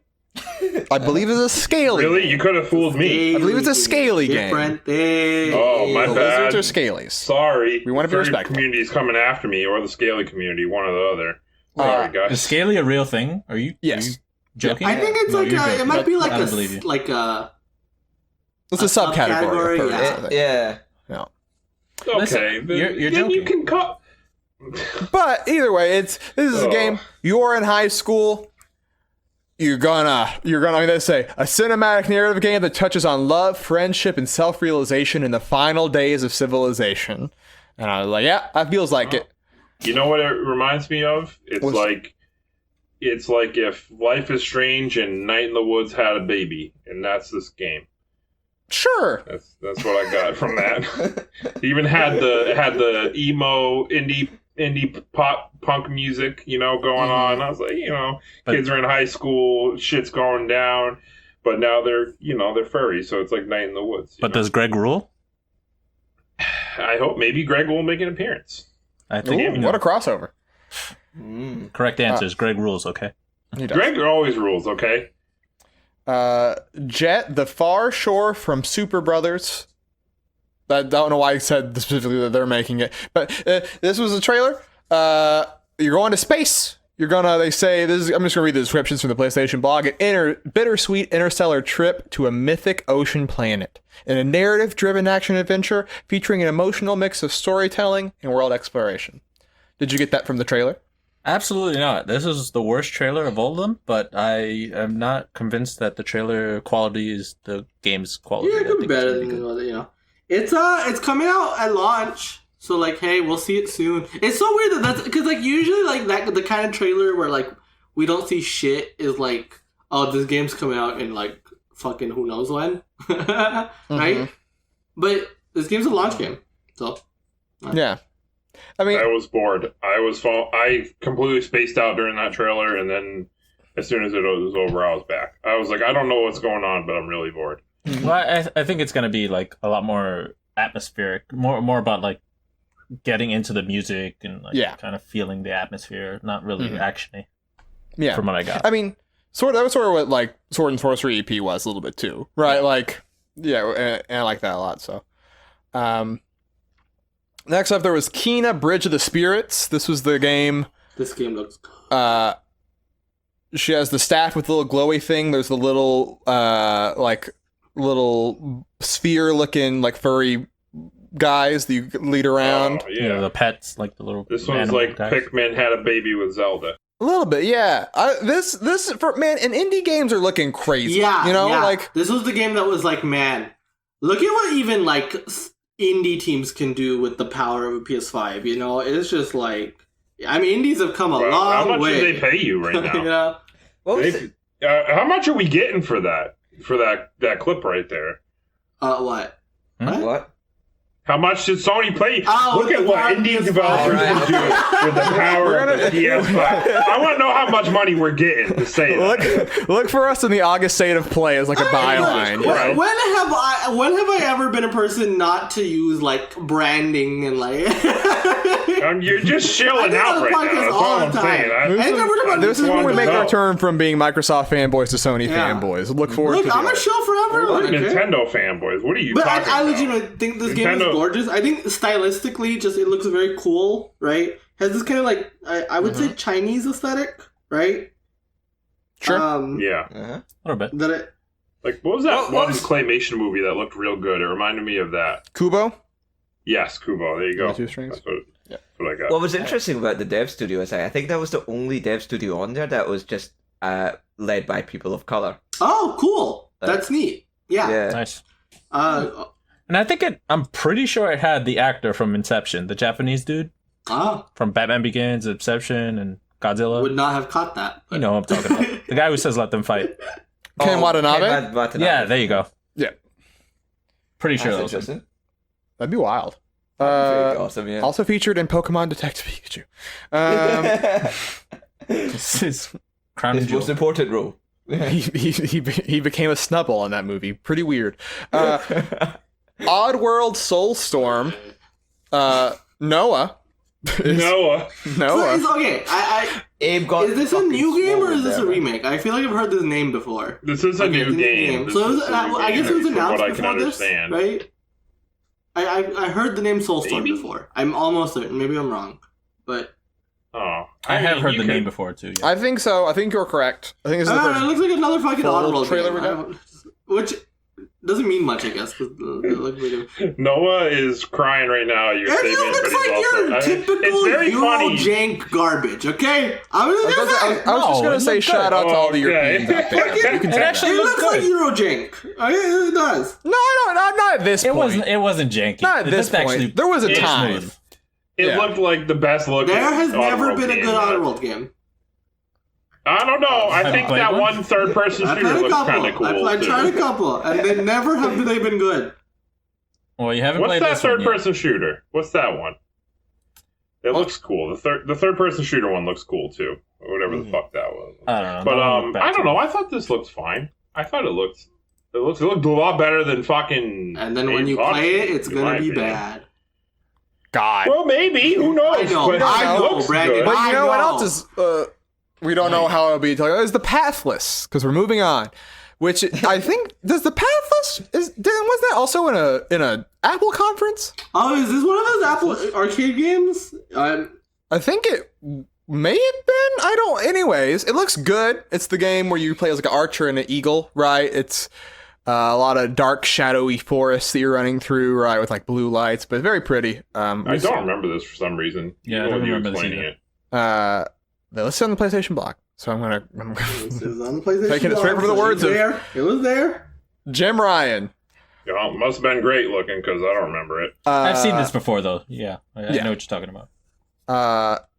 I believe it's a scaly. Really? You could have fooled me. I believe it's a scaly game. Different thing. Oh, my The bad. lizards are scalies. Sorry. We wanna be Furry respectful. community's coming after me, or the Scaly community, one or the other. Sorry, Is guys. Scaly a real thing? Are you? Yes. Are you joking? I think it's No, like you're a, joking. it might be like I don't believe you. It's a subcategory of subcategory, furries, yeah. I think. Yeah. Yeah. Okay, Listen, then, you're then you joking. can call. But either way, this is a game. You're in high school. You're gonna. I mean, they say a cinematic narrative game that touches on love, friendship, and self-realization in the final days of civilization. And I was like, yeah, that feels like it. You know what it reminds me of? It's like if Life is Strange and Night in the Woods had a baby, and that's this game. Sure. That's what I got from that. It even had the emo indie pop punk music, going on. I was like, But- kids are in high school, shit's going down, but now they're furry, so it's like Night in the Woods. But does Greg rule? I hope maybe Greg will make an appearance. I think Ooh, what a crossover. correct answer is Greg rules. Okay. He does. Greg always rules, okay? Jet, The Far Shore from Super Brothers. I don't know why I said specifically that they're making it, but this was a trailer. You're going to space. They say this is. I'm just gonna read the descriptions from the PlayStation blog. An bittersweet interstellar trip to a mythic ocean planet in a narrative-driven action adventure featuring an emotional mix of storytelling and world exploration. Did you get that from the trailer? Absolutely not. This is the worst trailer of all of them, but I am not convinced that the trailer quality is the game's quality. Yeah, it I could be think it's better really than good. It's coming out at launch. So like, hey, we'll see it soon. It's so weird that's because like usually like that the kind of trailer where like we don't see shit is like, oh, this game's coming out in like fucking who knows when, right? But this game's a launch game, so Yeah. I mean, I was bored. I completely spaced out during that trailer, and then as soon as it was over, I was back. I was like, I don't know what's going on, but I'm really bored. Well, I think it's gonna be like a lot more atmospheric, more about like getting into the music and like kind of feeling the atmosphere, not really actiony. Yeah, from what I got. I mean, that was sort of what like Sword and Sorcery EP was a little bit too, right? Like, and I like that a lot. So, next up there was Kena Bridge of the Spirits. This was the game. This game looks good. She has the staff with the little glowy thing. There's the little little sphere looking like furry guys that you lead around. Oh, yeah, the pets, like the little. This one's like guys. Pikmin had a baby with Zelda. A little bit, yeah. This for man, and indie games are looking crazy. Yeah, you know, yeah. like this was the game that was like, man, look at what even like indie teams can do with the power of a PS5. You know, it's just like, I mean, indies have come a long way. How much do they pay you right now? Yeah. What was it? How much are we getting for that? For that clip right there? What? What? How much did Sony pay? Oh, Look at what indie developers can do with the power of the PS5. I want to know how much money we're getting to say that. Look for us in the August State of Play as like a byline. Right. When have I ever been a person not to use like branding and like? You're just chilling out right now. That's all I'm saying. This is when we make our turn from being Microsoft fanboys to Sony fanboys. Look forward to I'm a shill for everyone. We're Nintendo fanboys. What are you talking about? I legitimately think this game is gorgeous. I think stylistically, just it looks very cool, right? Has this kind of like I would say Chinese aesthetic, right? Sure. Yeah. A little bit. That it. Like, what was that one claymation movie that looked real good? It reminded me of that. Kubo? Yes, Kubo. There you go. Two strings. That's what I got. What was interesting about the dev studio is I think that was the only dev studio on there that was just led by people of color. Oh, cool! That's neat. Yeah. Nice. And I think I'm pretty sure it had the actor from Inception, the Japanese dude. From Batman Begins, Inception, and Godzilla. Would not have caught that. But... You know who I'm talking about. The guy who says let them fight. Ken Watanabe? Ken Watanabe? Yeah, there you go. Yeah. Pretty sure That's that was him. interesting. That'd be wild. That'd be awesome, yeah. Also featured in Pokemon Detective Pikachu. This is Crown His Jewel. most important role. he became a Snubbull in that movie. Pretty weird. Oddworld Soulstorm. Noah. Noah. So okay, Abe got is this a fucking new game or is swallowed this a there, man. remake? I feel like I've heard this name before. This is a new game. So I guess it was announced before this, understand. right? I heard the name Soulstorm before. I'm almost certain. Maybe I'm wrong, but Oh, I have heard the name before too. Yeah. I think so. I think you're correct. I think this is the it first looks like another fucking full Oddworld trailer game, we got. which doesn't mean much, I guess. 'Cause it looks like Noah is crying right now. Your it statement, just looks but like he's your also, typical it's very Euro funny. jank garbage. Okay, I was I was just gonna say shout out to all the Europeans out there. You can It say actually that. It looks looks like good. Euro jank. It does. No, not at this point. It wasn't janky. Not at this point. Actually, There was a It's time. smooth. It looked like the best looking. There has never Oddworld been a game good that- Oddworld game. I don't know. I Have you think played that one? one third person I've shooter tried a looks kind couple. of cool. I've too. tried a couple, and they never have they been good. Well, you haven't What's played that this one third yet. person shooter? What's that one? It looks cool. The third person shooter one looks cool too. Or whatever the fuck that was. I don't know. But That one looked I bad don't to know. me. I thought this looked fine. I thought it looked a lot better than fucking. And then when Abe you Fox, play it, it's in gonna my be opinion. bad. God. Well, maybe. Who knows? I know, But I it know, looks Brandon. good. But you know what I else is? We don't know how it'll be. Is the Pathless? Because we're moving on. Which I think does the Pathless was that also in a Apple conference? Oh, is this one of those Apple arcade games? I think it may have been. I don't. Anyways, it looks good. It's the game where you play as like an archer and an eagle, right? It's a lot of dark, shadowy forests that you're running through, right, with like blue lights, but very pretty. I don't remember this for some reason. Yeah, Even I don't with you remember this explaining either. it. They listed on the PlayStation blog, so I'm gonna This is on the PlayStation. Taking it straight from the words of- It was there. Jim Ryan. Yeah, it must have been great looking because I don't remember it. I've seen this before though. Yeah, I know what you're talking about.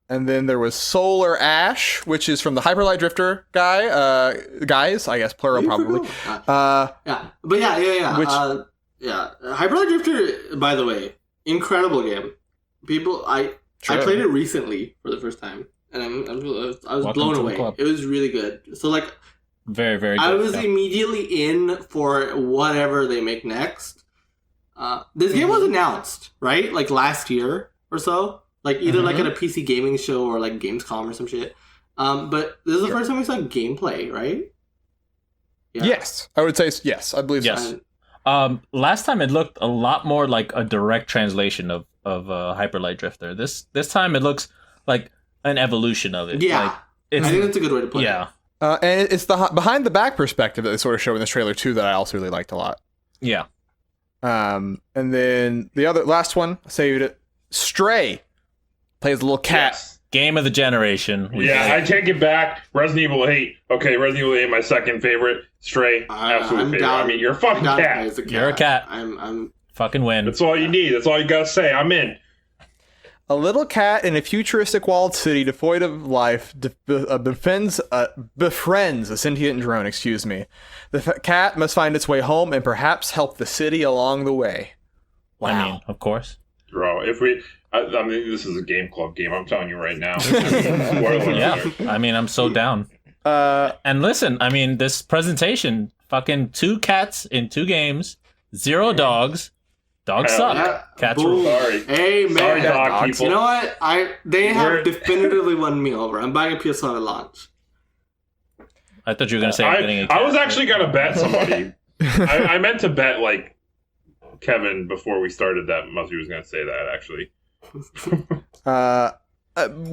And then there was Solar Ash, which is from the Hyperlight Drifter guys, I guess plural probably. Yeah, but yeah. Which- Hyperlight Drifter, by the way, incredible game. People, True. I played it recently for the first time, and I was Welcome blown to the away. club. It was really good. So like, Very, very good. I was yeah. immediately in for whatever they make next. This game was announced, right? Like last year or so. Like either like at a PC gaming show or like Gamescom or some shit. But this is the first time we saw gameplay, right? Yeah. Yes, I would say yes. I believe Yes. so. Last time it looked a lot more like a direct translation of Hyper Light Drifter. This time it looks like an evolution of it. Yeah. Like, I it's, think that's a good way to put it. yeah. And it's the behind the back perspective that they sort of show in this trailer too that I also really liked a lot. Yeah. And then the last one, I saved it. Stray plays a little cat. Yes. Game of the generation. Yeah, I take it back. Resident Evil 8. Okay, Resident Evil 8, my second favorite. Stray, absolute favorite. I mean, you're a fucking down to cat. play as a You're a cat. I'm Fucking win. That's all you need. That's all you gotta say. I'm in. A little cat in a futuristic walled city devoid of life befriends a sentient drone. Excuse me. The cat must find its way home and perhaps help the city along the way. Wow. I mean, of course. Bro, I mean, this is a game club game. I'm telling you right now. Spoiler Yeah. alert. I mean, I'm so down. Uh, And listen, I mean, this presentation, fucking 2 cats in 2 games, 0 dogs. Dogs Hell suck. yeah. Cats Boom. rule. Sorry. Hey man, Sorry, dog dogs. people. you know what? They have We're- definitively won me over. I'm buying a PS5 at launch. I thought you were going to say I'm getting a cat. I was actually gonna bet somebody. I meant to bet like Kevin before we started that. Muzzy was gonna say that actually.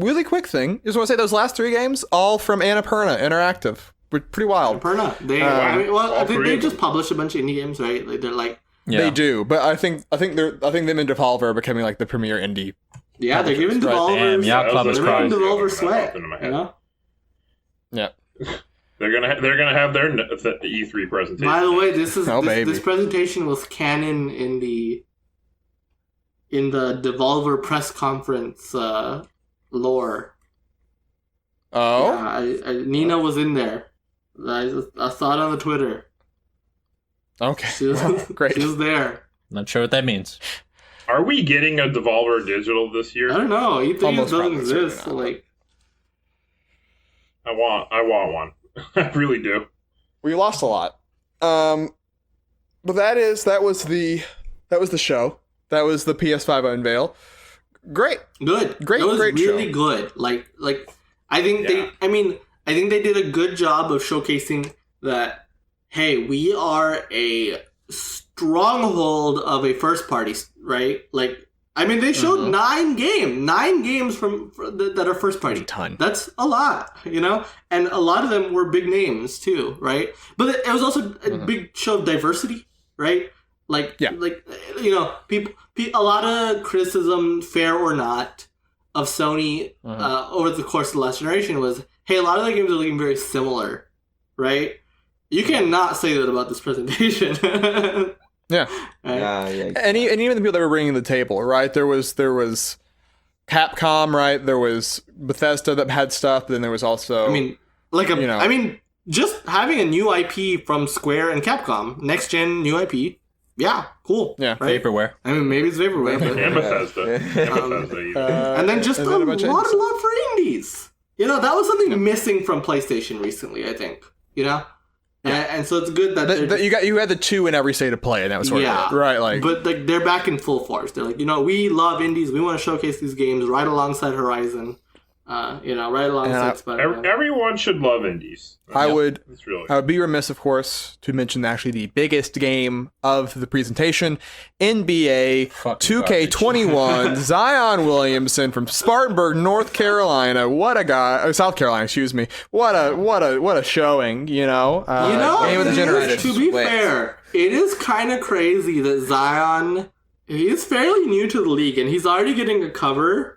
really quick thing. Just want to say those last 3 games, all from Annapurna Interactive. Pretty wild. Perna. They, I I all think three they of just them. published a bunch of indie games, right? Like they're like, Yeah. They do, but I think them and Devolver are becoming like the premier indie. yeah, they're giving Right. developers, Damn, yeah, That Club was is a they're crying. making really developers good one that sweat. popped into my You head. know. Yeah. They're gonna have their E3 presentation. By the way, this Oh, baby. this presentation was canon in the Devolver press conference lore. Oh, Yeah, Nina was in there. I saw it on the Twitter. okay. She was, Great. She was there. Not sure what that means. Are we getting a Devolver Digital this I year? don't know. E3 Almost doesn't probably, exist. So certainly not. like, I want one. I really do. We lost a lot. But that was the show. That was the PS5 unveil. Great. good. Great- It was great really show. good. Like I think Yeah. I think they did a good job of showcasing that. Hey, we are a stronghold of a first party, right? Like, I mean, they showed Mm-hmm. 9 games that are first party. A ton. That's a lot, you know? And a lot of them were big names too, right? But it was also a big show of diversity, right? Like, Yeah. like you know, people, a lot of criticism, fair or not, of Sony over the course of the last generation was, hey, a lot of the games are looking very similar, right? You cannot say that about this presentation. Yeah. Right? Yeah. And even the people that were bringing to the table, right? There was Capcom, right? There was Bethesda that had stuff. But then there was also, I mean, just having a new IP from Square and Capcom, next gen new IP, yeah, cool. Yeah. right? Vaporware. I mean, maybe it's vaporware, but And Bethesda. Yeah. And Bethesda. and then just and a then a bunch of lot indies. of love for indies. You know, that was something missing from PlayStation recently, I think. You know, and so it's good that they're you had the 2 in every state of play, and that was sort Yeah. of it, right. Like, but like they're back in full force. They're like, you know, we love indies. We want to showcase these games right alongside Horizon. You know, right alongside Spider-Man. Everyone should love indies. I would It's really I would be remiss, of course, to mention actually the biggest game of the presentation, NBA Fucking 2K21, Zion Williamson from Spartanburg, North Carolina. What a guy! South Carolina, excuse me. What a showing, you know. You know, game of the it is- generation. to be Wait. fair, it is kind of crazy that Zion, he's fairly new to the league, and he's already getting a cover.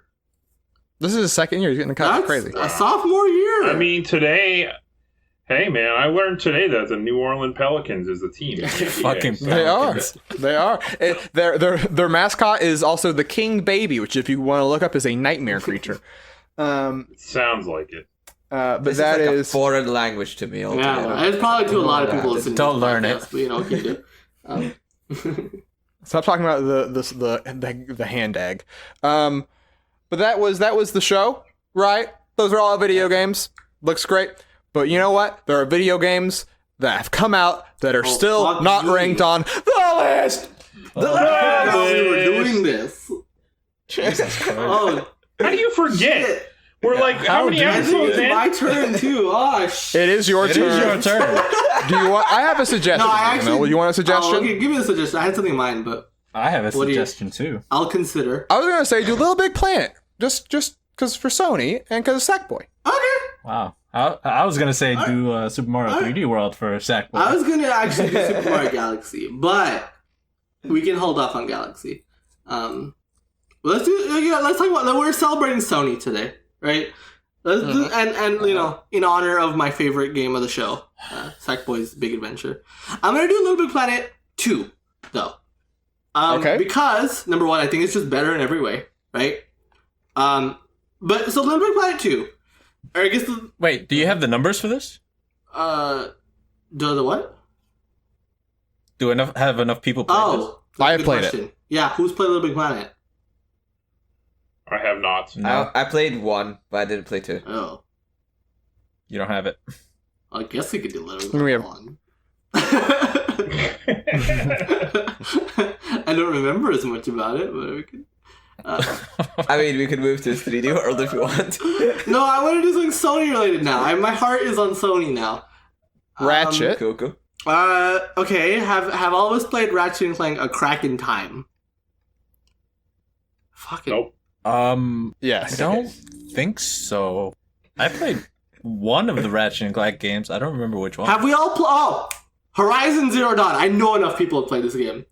This is his second year. He's getting a cut. That's Crazy. a sophomore year. I mean, today, hey man, I learned today that the New Orleans Pelicans is the team. Fucking So- They are. Pelicans. They are. Their mascot is also the King Baby, which, if you want to look up, is a nightmare creature. It sounds like it. But This that is like is a foreign language to me altogether. yeah, it's probably to a lot of people listening. Don't to this learn it. podcast, but, you know, okay, dude. Stop talking about the hand egg. but that was the show, right? Those are all video games. Looks great. But you know what? There are video games that have come out that are still not ranked on the list. We were doing this. Jesus Christ. Oh, How do you forget? shit. We're like, how many I think episodes it's in? my turn too. Oh shit. It is your It turn. is your turn. Do you want? I have a suggestion. No, I actually. You want a suggestion? Oh, okay, give me a suggestion. I had something in mind, but I have a What do you- suggestion too. I'll consider. I was gonna say do Little Big Planet, just because for Sony and because of Sackboy. Okay. Wow. I was gonna say do Super Mario 3D World for Sackboy. I was gonna actually do Super Mario Galaxy, but we can hold off on Galaxy. Let's talk about. We're celebrating Sony today, right? Let's do, and you know, in honor of my favorite game of the show, Sackboy's Big Adventure. I'm gonna do Little Big Planet 2, though. Okay. Because number one, I think it's just better in every way, right? But so Little Big Planet 2, or I guess Wait, do you have the numbers for this? the what? Do have enough people play this? Oh, that's I a have good played question. Yeah, who's played Little Big Planet? I have not. No, I played 1, but I didn't play 2. Oh, you don't have it. I guess we could do Little Big We have- Planet 1. I don't remember as much about it, but we could. I mean, we could move to 3D World if you want. No, I want to do something Sony related now. My heart is on Sony now. Ratchet. Cool. Okay. Have all of us played Ratchet and Clank: A Crack in Time? Fucking. Nope. Yes. I don't think so. I played one of the Ratchet and Clank games. I don't remember which one. Have we all Oh, Horizon Zero Dawn. I know enough people have played this game.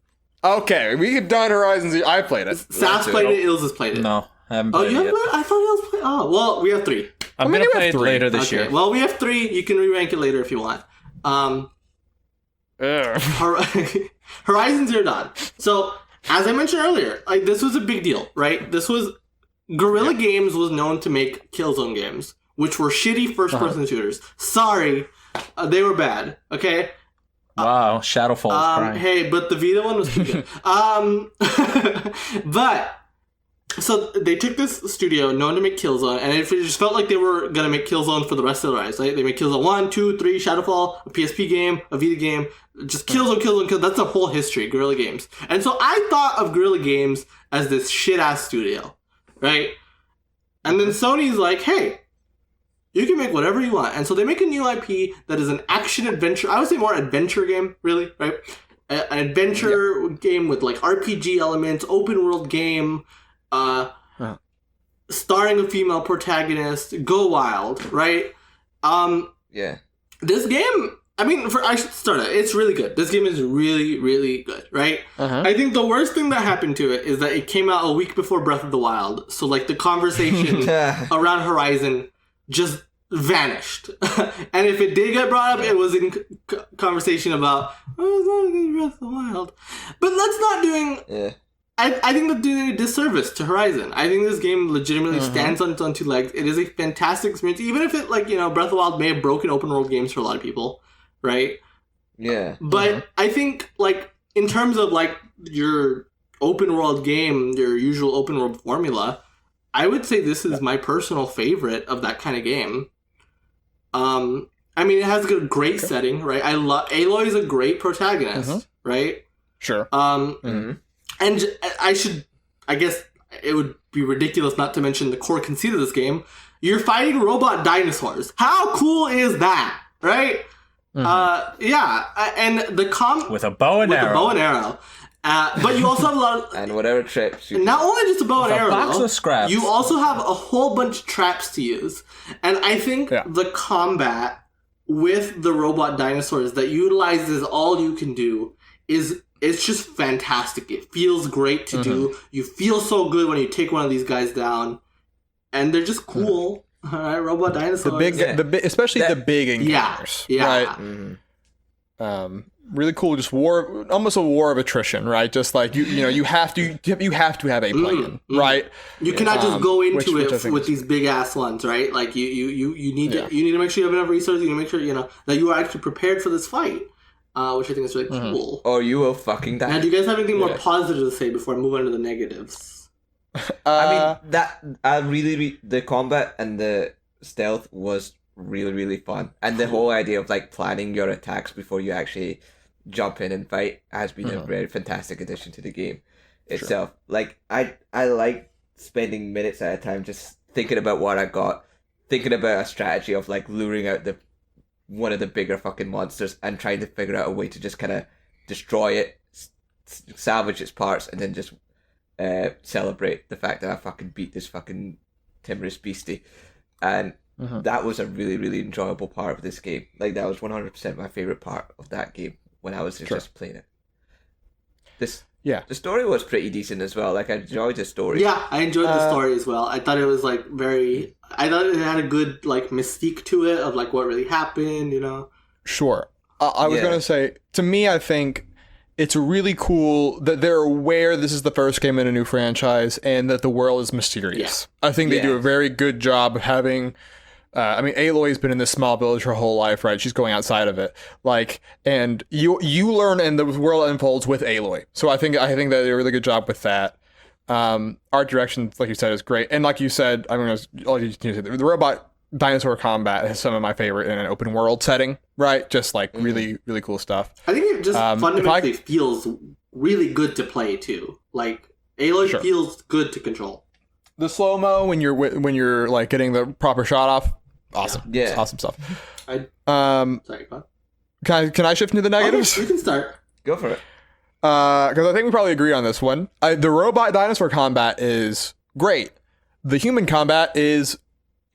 Okay, we've done Horizon Zero. I played it. Sas played it. Ilz has played it. No, I haven't Oh, played you it haven't yet. played it? I thought Ilz played. Oh, well, we have 3. I'm mean, gonna we play have it 3. later this Okay. year. Well, we have 3. You can re-rank it later if you want. Horizon Zero Dawn. So, as I mentioned earlier, like this was a big deal, right? This was Guerrilla Games was known to make Killzone games, which were shitty first-person shooters. Sorry, they were bad. Okay. Wow, Shadowfall is crying. Hey, but the Vita one was pretty good. But so they took this studio known to make Killzone, and it just felt like they were gonna make Killzone for the rest of their lives. Right? They made Killzone 1, 2, 3, Shadowfall, a PSP game, a Vita game, just Killzone. That's a whole history, Guerrilla Games. And so I thought of Guerrilla Games as this shit ass studio, right? And then Sony's like, hey, you can make whatever you want. And so they make a new IP that is an action-adventure. I would say more adventure game, really, right? An adventure game with, like, RPG elements, open-world game, starring a female protagonist, go wild, right? Yeah. This game, I mean, I should start it. It's really good. This game is really, really good, right? I think the worst thing that happened to it is that it came out a week before Breath of the Wild. So, like, the conversation around Horizon just vanished. And if it did get brought up, it was in conversation about, oh, it's not good Breath of the Wild. But that's not doing... Yeah. I think that's doing a disservice to Horizon. I think this game legitimately stands on its own 2 legs. It is a fantastic experience, even if it, like, you know, Breath of the Wild may have broken open world games for a lot of people, right? Yeah. But I think, like, in terms of, like, your open world game, your usual open world formula, I would say this is my personal favorite of that kind of game. I mean, it has a great setting, right? Aloy is a great protagonist, right? Sure. And I guess it would be ridiculous not to mention the core conceit of this game. You're fighting robot dinosaurs. How cool is that, right? Yeah, and the With a bow and arrow. But you also have a lot of... And whatever trips you... Not only just a bow and With a arrow, box though, of scraps. you also have a whole bunch of traps to use. And I think the combat with the robot dinosaurs that utilizes all you can do it's just fantastic. It feels great to do. You feel so good when you take one of these guys down. And they're just cool. All right, robot dinosaurs. Especially the big encounters. Yeah. Right. Really cool. Just almost a war of attrition, right? Just like you have to have a plan, right? You cannot just go into which I it think with these big ass ones, right? Like you need to make sure you have enough resources. You need to make sure that you are actually prepared for this fight, which I think is really cool. Or you will fucking die. Now, do you guys have anything more positive to say before I move on to the negatives? I mean that the combat and the stealth was really really fun, and the whole idea of like planning your attacks before you actually jump in and fight has been a very fantastic addition to the game itself. Sure. Like I like spending minutes at a time just thinking about what I got, thinking about a strategy of like luring out one of the bigger fucking monsters and trying to figure out a way to just kind of destroy it, salvage its parts, and then just celebrate the fact that I fucking beat this fucking timorous beastie. And that was a really, really enjoyable part of this game. Like, that was 100% my favorite part of that game when I was just playing it. The story was pretty decent as well. Like, I enjoyed the story. Yeah, I enjoyed the story as well. I thought it was, like, I thought it had a good, like, mystique to it of, like, what really happened, you know? Sure. I was going to say, to me, I think it's really cool that they're aware this is the first game in a new franchise and that the world is mysterious. Yeah. I think they do a very good job of having... I mean, Aloy's been in this small village her whole life, right? She's going outside of it, like, and you learn and the world unfolds with Aloy. So I think they did a really good job with that. Art direction, like you said, is great, and like you said, I mean, the robot dinosaur combat is some of my favorite in an open world setting, right? Just like really, really cool stuff. I think it just fundamentally feels really good to play too. Like Aloy feels good to control. The slow mo when you're like getting the proper shot off. Awesome. Yeah. It's awesome stuff. Sorry, go on. Can I shift into the negatives? Okay, you can start. Go for it. Because I think we probably agree on this one. The robot dinosaur combat is great. The human combat is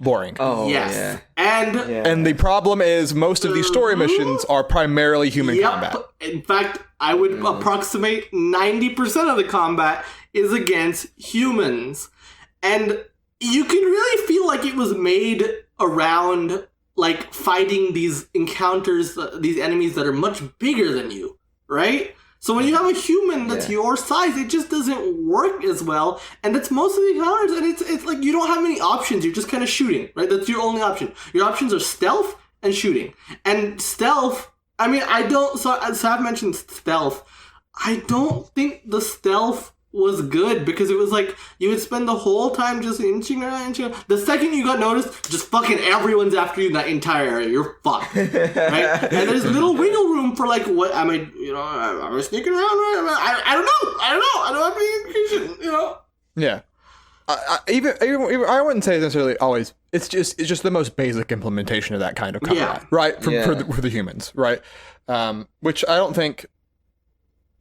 boring. Oh, yes. Yeah. And the problem is most of these story missions are primarily human combat. In fact, I would approximate 90% of the combat is against humans. And you can really feel like it was made around, like, fighting these encounters, these enemies that are much bigger than you, right? So when you have a human that's your size, it just doesn't work as well. And that's most of the encounters, and it's like you don't have many options. You're just kind of shooting, right? That's your only option. Your options are stealth and shooting. And stealth, I mean, so I've mentioned stealth. I don't think the stealth was good because it was like you would spend the whole time just inching around. The second you got noticed, just fucking everyone's after you in that entire area. You're fucked, right? And there's little wiggle room for like, what am I? You know, am I sneaking around? I don't know. I don't have any indication. You know? Yeah. Even I wouldn't say necessarily always. It's just the most basic implementation of that kind of combat, right? For the humans, right? Which I don't think.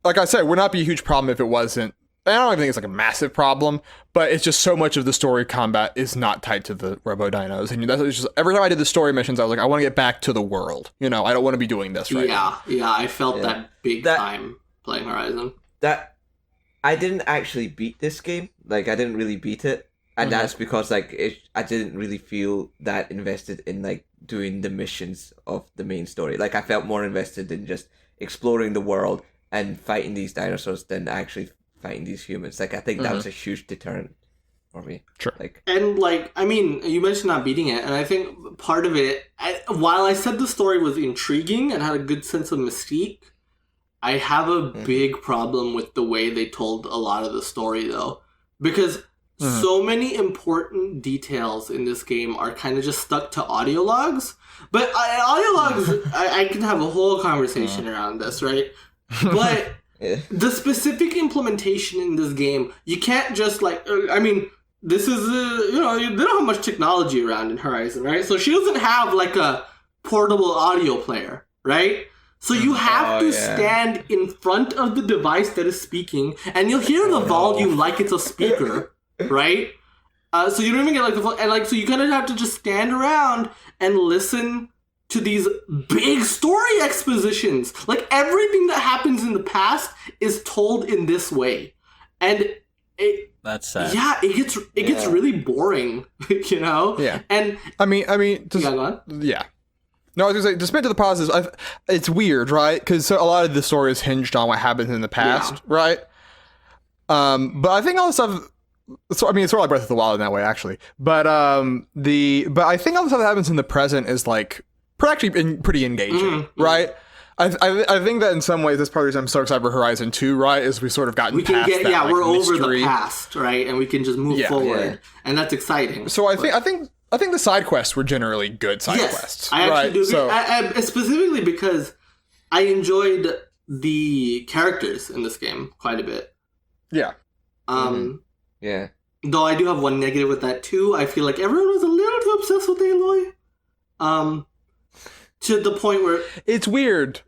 Like I said, would not be a huge problem if it wasn't. I don't even think it's like a massive problem, but it's just so much of the story combat is not tied to the Robo Dinos. And that's just every time I did the story missions, I was like, I want to get back to the world. You know, I don't want to be doing this right now. Yeah, I felt that big time playing Horizon. That I didn't actually beat this game. Like, I didn't really beat it. And that's because, like, I didn't really feel that invested in, like, doing the missions of the main story. Like, I felt more invested in just exploring the world and fighting these dinosaurs than actually fighting these humans. Like, I think that was a huge deterrent for me. Sure. Like, and like, I mean, you mentioned not beating it, and I think part of it, while I said the story was intriguing and had a good sense of mystique, I have a big problem with the way they told a lot of the story, though, because so many important details in this game are kind of just stuck to audio logs. But audio logs, I can have a whole conversation around this, right? But the specific implementation in this game, you can't just like, I mean, this is, you know, they don't have much technology around in Horizon, right? So she doesn't have like a portable audio player, right? So you have to stand in front of the device that is speaking, and you'll hear the volume like it's a speaker, right? So you don't even get like the, and like, so you kind of have to just stand around and listen to these big story expositions. Like, everything that happens in the past is told in this way. And that's sad. Yeah, it gets really boring, you know? Yeah. And I mean just, go on. Yeah. No, I was going to say, to spin to the positives, it's weird, right? Because a lot of the story is hinged on what happened in the past, right? But I think all the stuff, so I mean, it's sort of like Breath of the Wild in that way, actually. But I think all the stuff that happens in the present is like pretty engaging, right? I think that in some ways that's part of the reason I'm so excited for Horizon 2, right? Is we sort of gotten past that, like, we're mystery. over the past, right? And we can just move forward, and that's exciting. So I think the side quests were generally good side quests. I actually do agree. So, I specifically because I enjoyed the characters in this game quite a bit. Yeah. Yeah. Though I do have one negative with that too. I feel like everyone was a little too obsessed with Aloy. To the point where it's weird.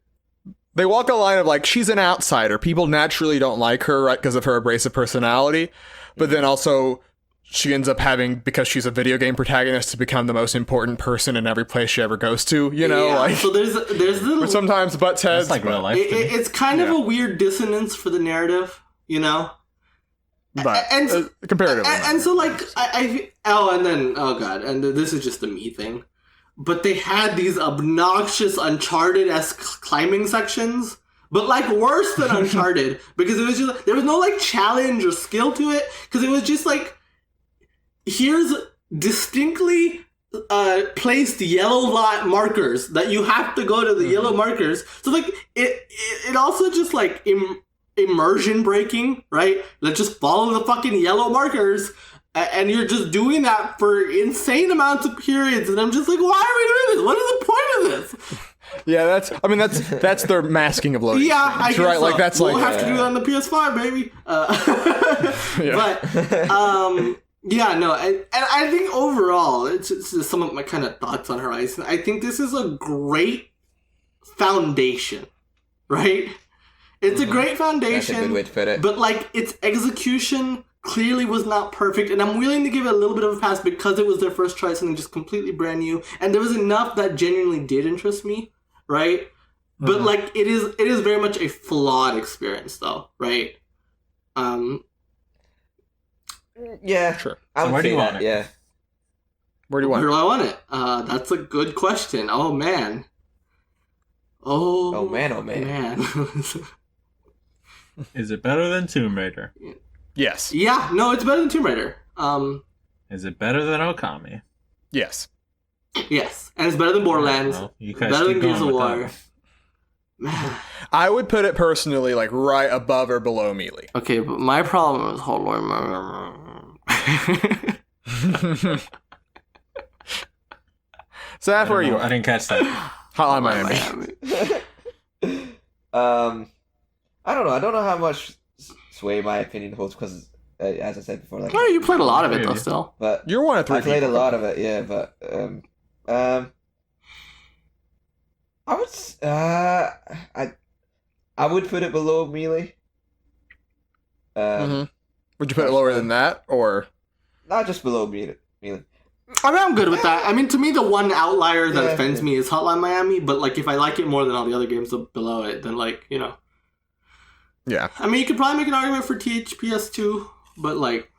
They walk a line of like, she's an outsider. People naturally don't like her, right, because of her abrasive personality. But then also she ends up having, because she's a video game protagonist, to become the most important person in every place she ever goes to, you know? Yeah, like, so there's little... But sometimes butts heads. It's like real life. It's kind of a weird dissonance for the narrative, you know? But comparatively. And so like, and this is just a me thing. But they had these obnoxious Uncharted-esque climbing sections, but like worse than Uncharted, because it was just, there was no like challenge or skill to it, because it was just like, here's distinctly placed yellow markers that you have to go to the yellow markers. So like, it also just like immersion breaking, right? Let's just follow the fucking yellow markers. And you're just doing that for insane amounts of periods, and I'm just like, why are we doing this? What is the point of this? Yeah, that's their masking of loading. Yeah, I guess right. So. Like that's we'll like have to do that on the PS5, baby. And I think overall, it's just some of my kind of thoughts on Horizon. I think this is a great foundation, right? It's a great foundation. That's a good way to put it. But like its execution clearly was not perfect, and I'm willing to give it a little bit of a pass because it was their first try, something just completely brand new, and there was enough that genuinely did interest me, right? But like it is very much a flawed experience, though, right? Yeah, sure. So where do you want it? Yeah, where do you want Where do I want it? That's a good question. Oh man. Oh man. Is it better than Tomb Raider? Yes. Yeah, no, it's better than Tomb Raider. Is it better than Okami? Yes. Yes, and it's better than Borderlands. Well, you guys Better keep than Gears of going War. with I would put it personally like right above or below Melee. Okay, but my problem is hold on. So that's where you I are. didn't catch that. Hotline Miami. I don't know. I don't know how much sway my opinion holds because, as I said before, like, Oh, you played a lot of it though, still. but You're one of three. I played a people. lot of it, yeah. But I would I would put it below Melee. Would you put it lower than that, or Not just below Melee. I mean, I'm good with that. I mean, to me, the one outlier that Yeah, offends me is Hotline Miami, but like, if I like it more than all the other games below it, then like, you know. yeah? I mean, you could probably make an argument for THPS 2, but like,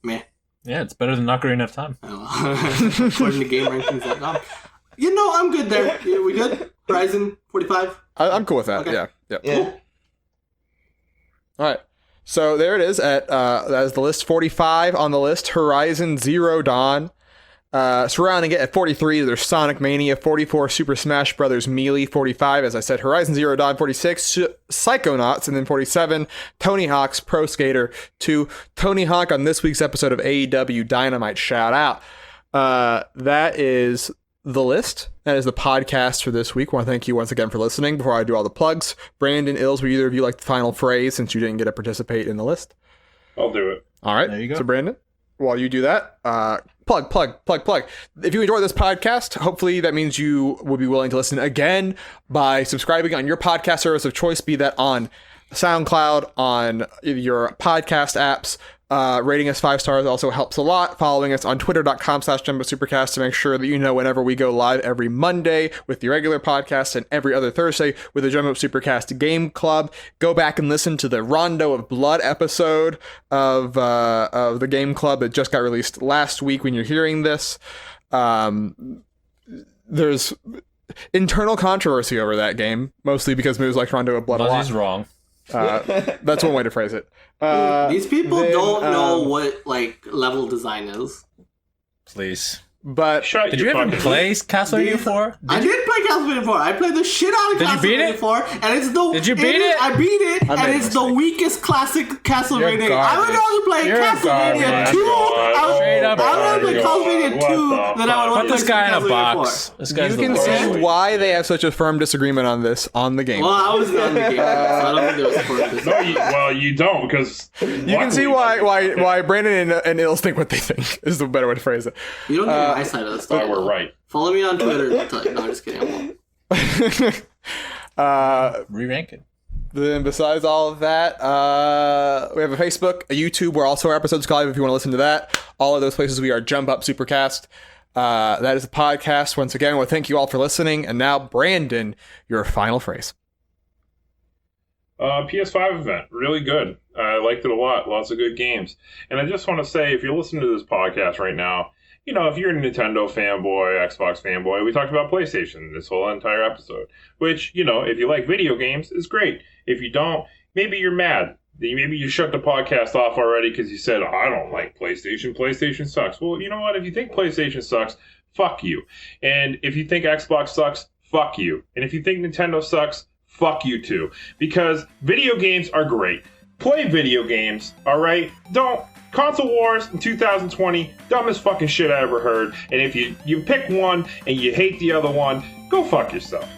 meh. Yeah, it's better than Ocarina of Time. According to GameRankings.com. You know, I'm good there. Yeah, we good? Horizon 45? I'm cool with that. Okay. Yeah. Yeah. Cool. All right. So there it is. That is the list 45 on the list. Horizon Zero Dawn. Surrounding it at 43, there's Sonic Mania. 44, Super Smash Bros. Melee. 45, as I said, Horizon Zero Dawn. 46, Psychonauts. And then 47, Tony Hawk's Pro Skater 2. Tony Hawk on this week's episode of AEW Dynamite. Shout out. That is the list. That is the podcast for this week. I want to thank you once again for listening. Before I do all the plugs, Brandon, Ills, would either of you like the final phrase since you didn't get to participate in the list? I'll do it. All right. There you go. So Brandon, while you do that, plug. If you enjoy this podcast, hopefully that means you will be willing to listen again by subscribing on your podcast service of choice, be that on SoundCloud, on your podcast apps. Rating us 5 stars also helps a lot. Following us on twitter.com/JumboSupercast to make sure that you know whenever we go live every Monday with the regular podcast and every other Thursday with the Jumbo Supercast Game Club. Go back and listen to the Rondo of Blood episode of the Game Club that just got released last week when you're hearing this. There's internal controversy over that game, mostly because moves like Rondo of Blood a lot. He's wrong. That's one way to phrase it. These people don't know what like level design is. Please. But did you ever play Castlevania 4? I did play Castlevania 4. I played the shit out of Castlevania 4, and it's the. Did you beat it? I beat it, and it's the weakest classic Castlevania game. I would rather play Castlevania 2. I would rather play Castlevania 2 than I would want to play this guy in a Castlevania box. 4. This guy's you can see why they have such a firm disagreement on this on the game. Well, I was on the game, so I don't think there was a firm disagreement. No, you don't, because you can see why Brandon and Ills think what they think is the better way to phrase it. You don't get my side of the story. We're right. Follow me on Twitter. No, I'm just kidding. I won't. Re-rank it. Then besides all of that, we have a Facebook, a YouTube, where also our episodes live if you want to listen to that. All of those places we are Jump Up Supercast. That is the podcast. Once again, I want to thank you all for listening. And now, Brandon, your final phrase. PS5 event, really good. I liked it a lot. Lots of good games. And I just want to say, if you're listening to this podcast right now, you know, if you're a Nintendo fanboy, Xbox fanboy, we talked about PlayStation this whole entire episode. Which, you know, if you like video games, is great. If you don't, maybe you're mad. Maybe you shut the podcast off already because you said, I don't like PlayStation. PlayStation sucks. Well, you know what? If you think PlayStation sucks, fuck you. And if you think Xbox sucks, fuck you. And if you think Nintendo sucks, fuck you too. Because video games are great. Play video games, all right? Don't. Console wars in 2020, dumbest fucking shit I ever heard. And if you pick one and you hate the other one, go fuck yourself.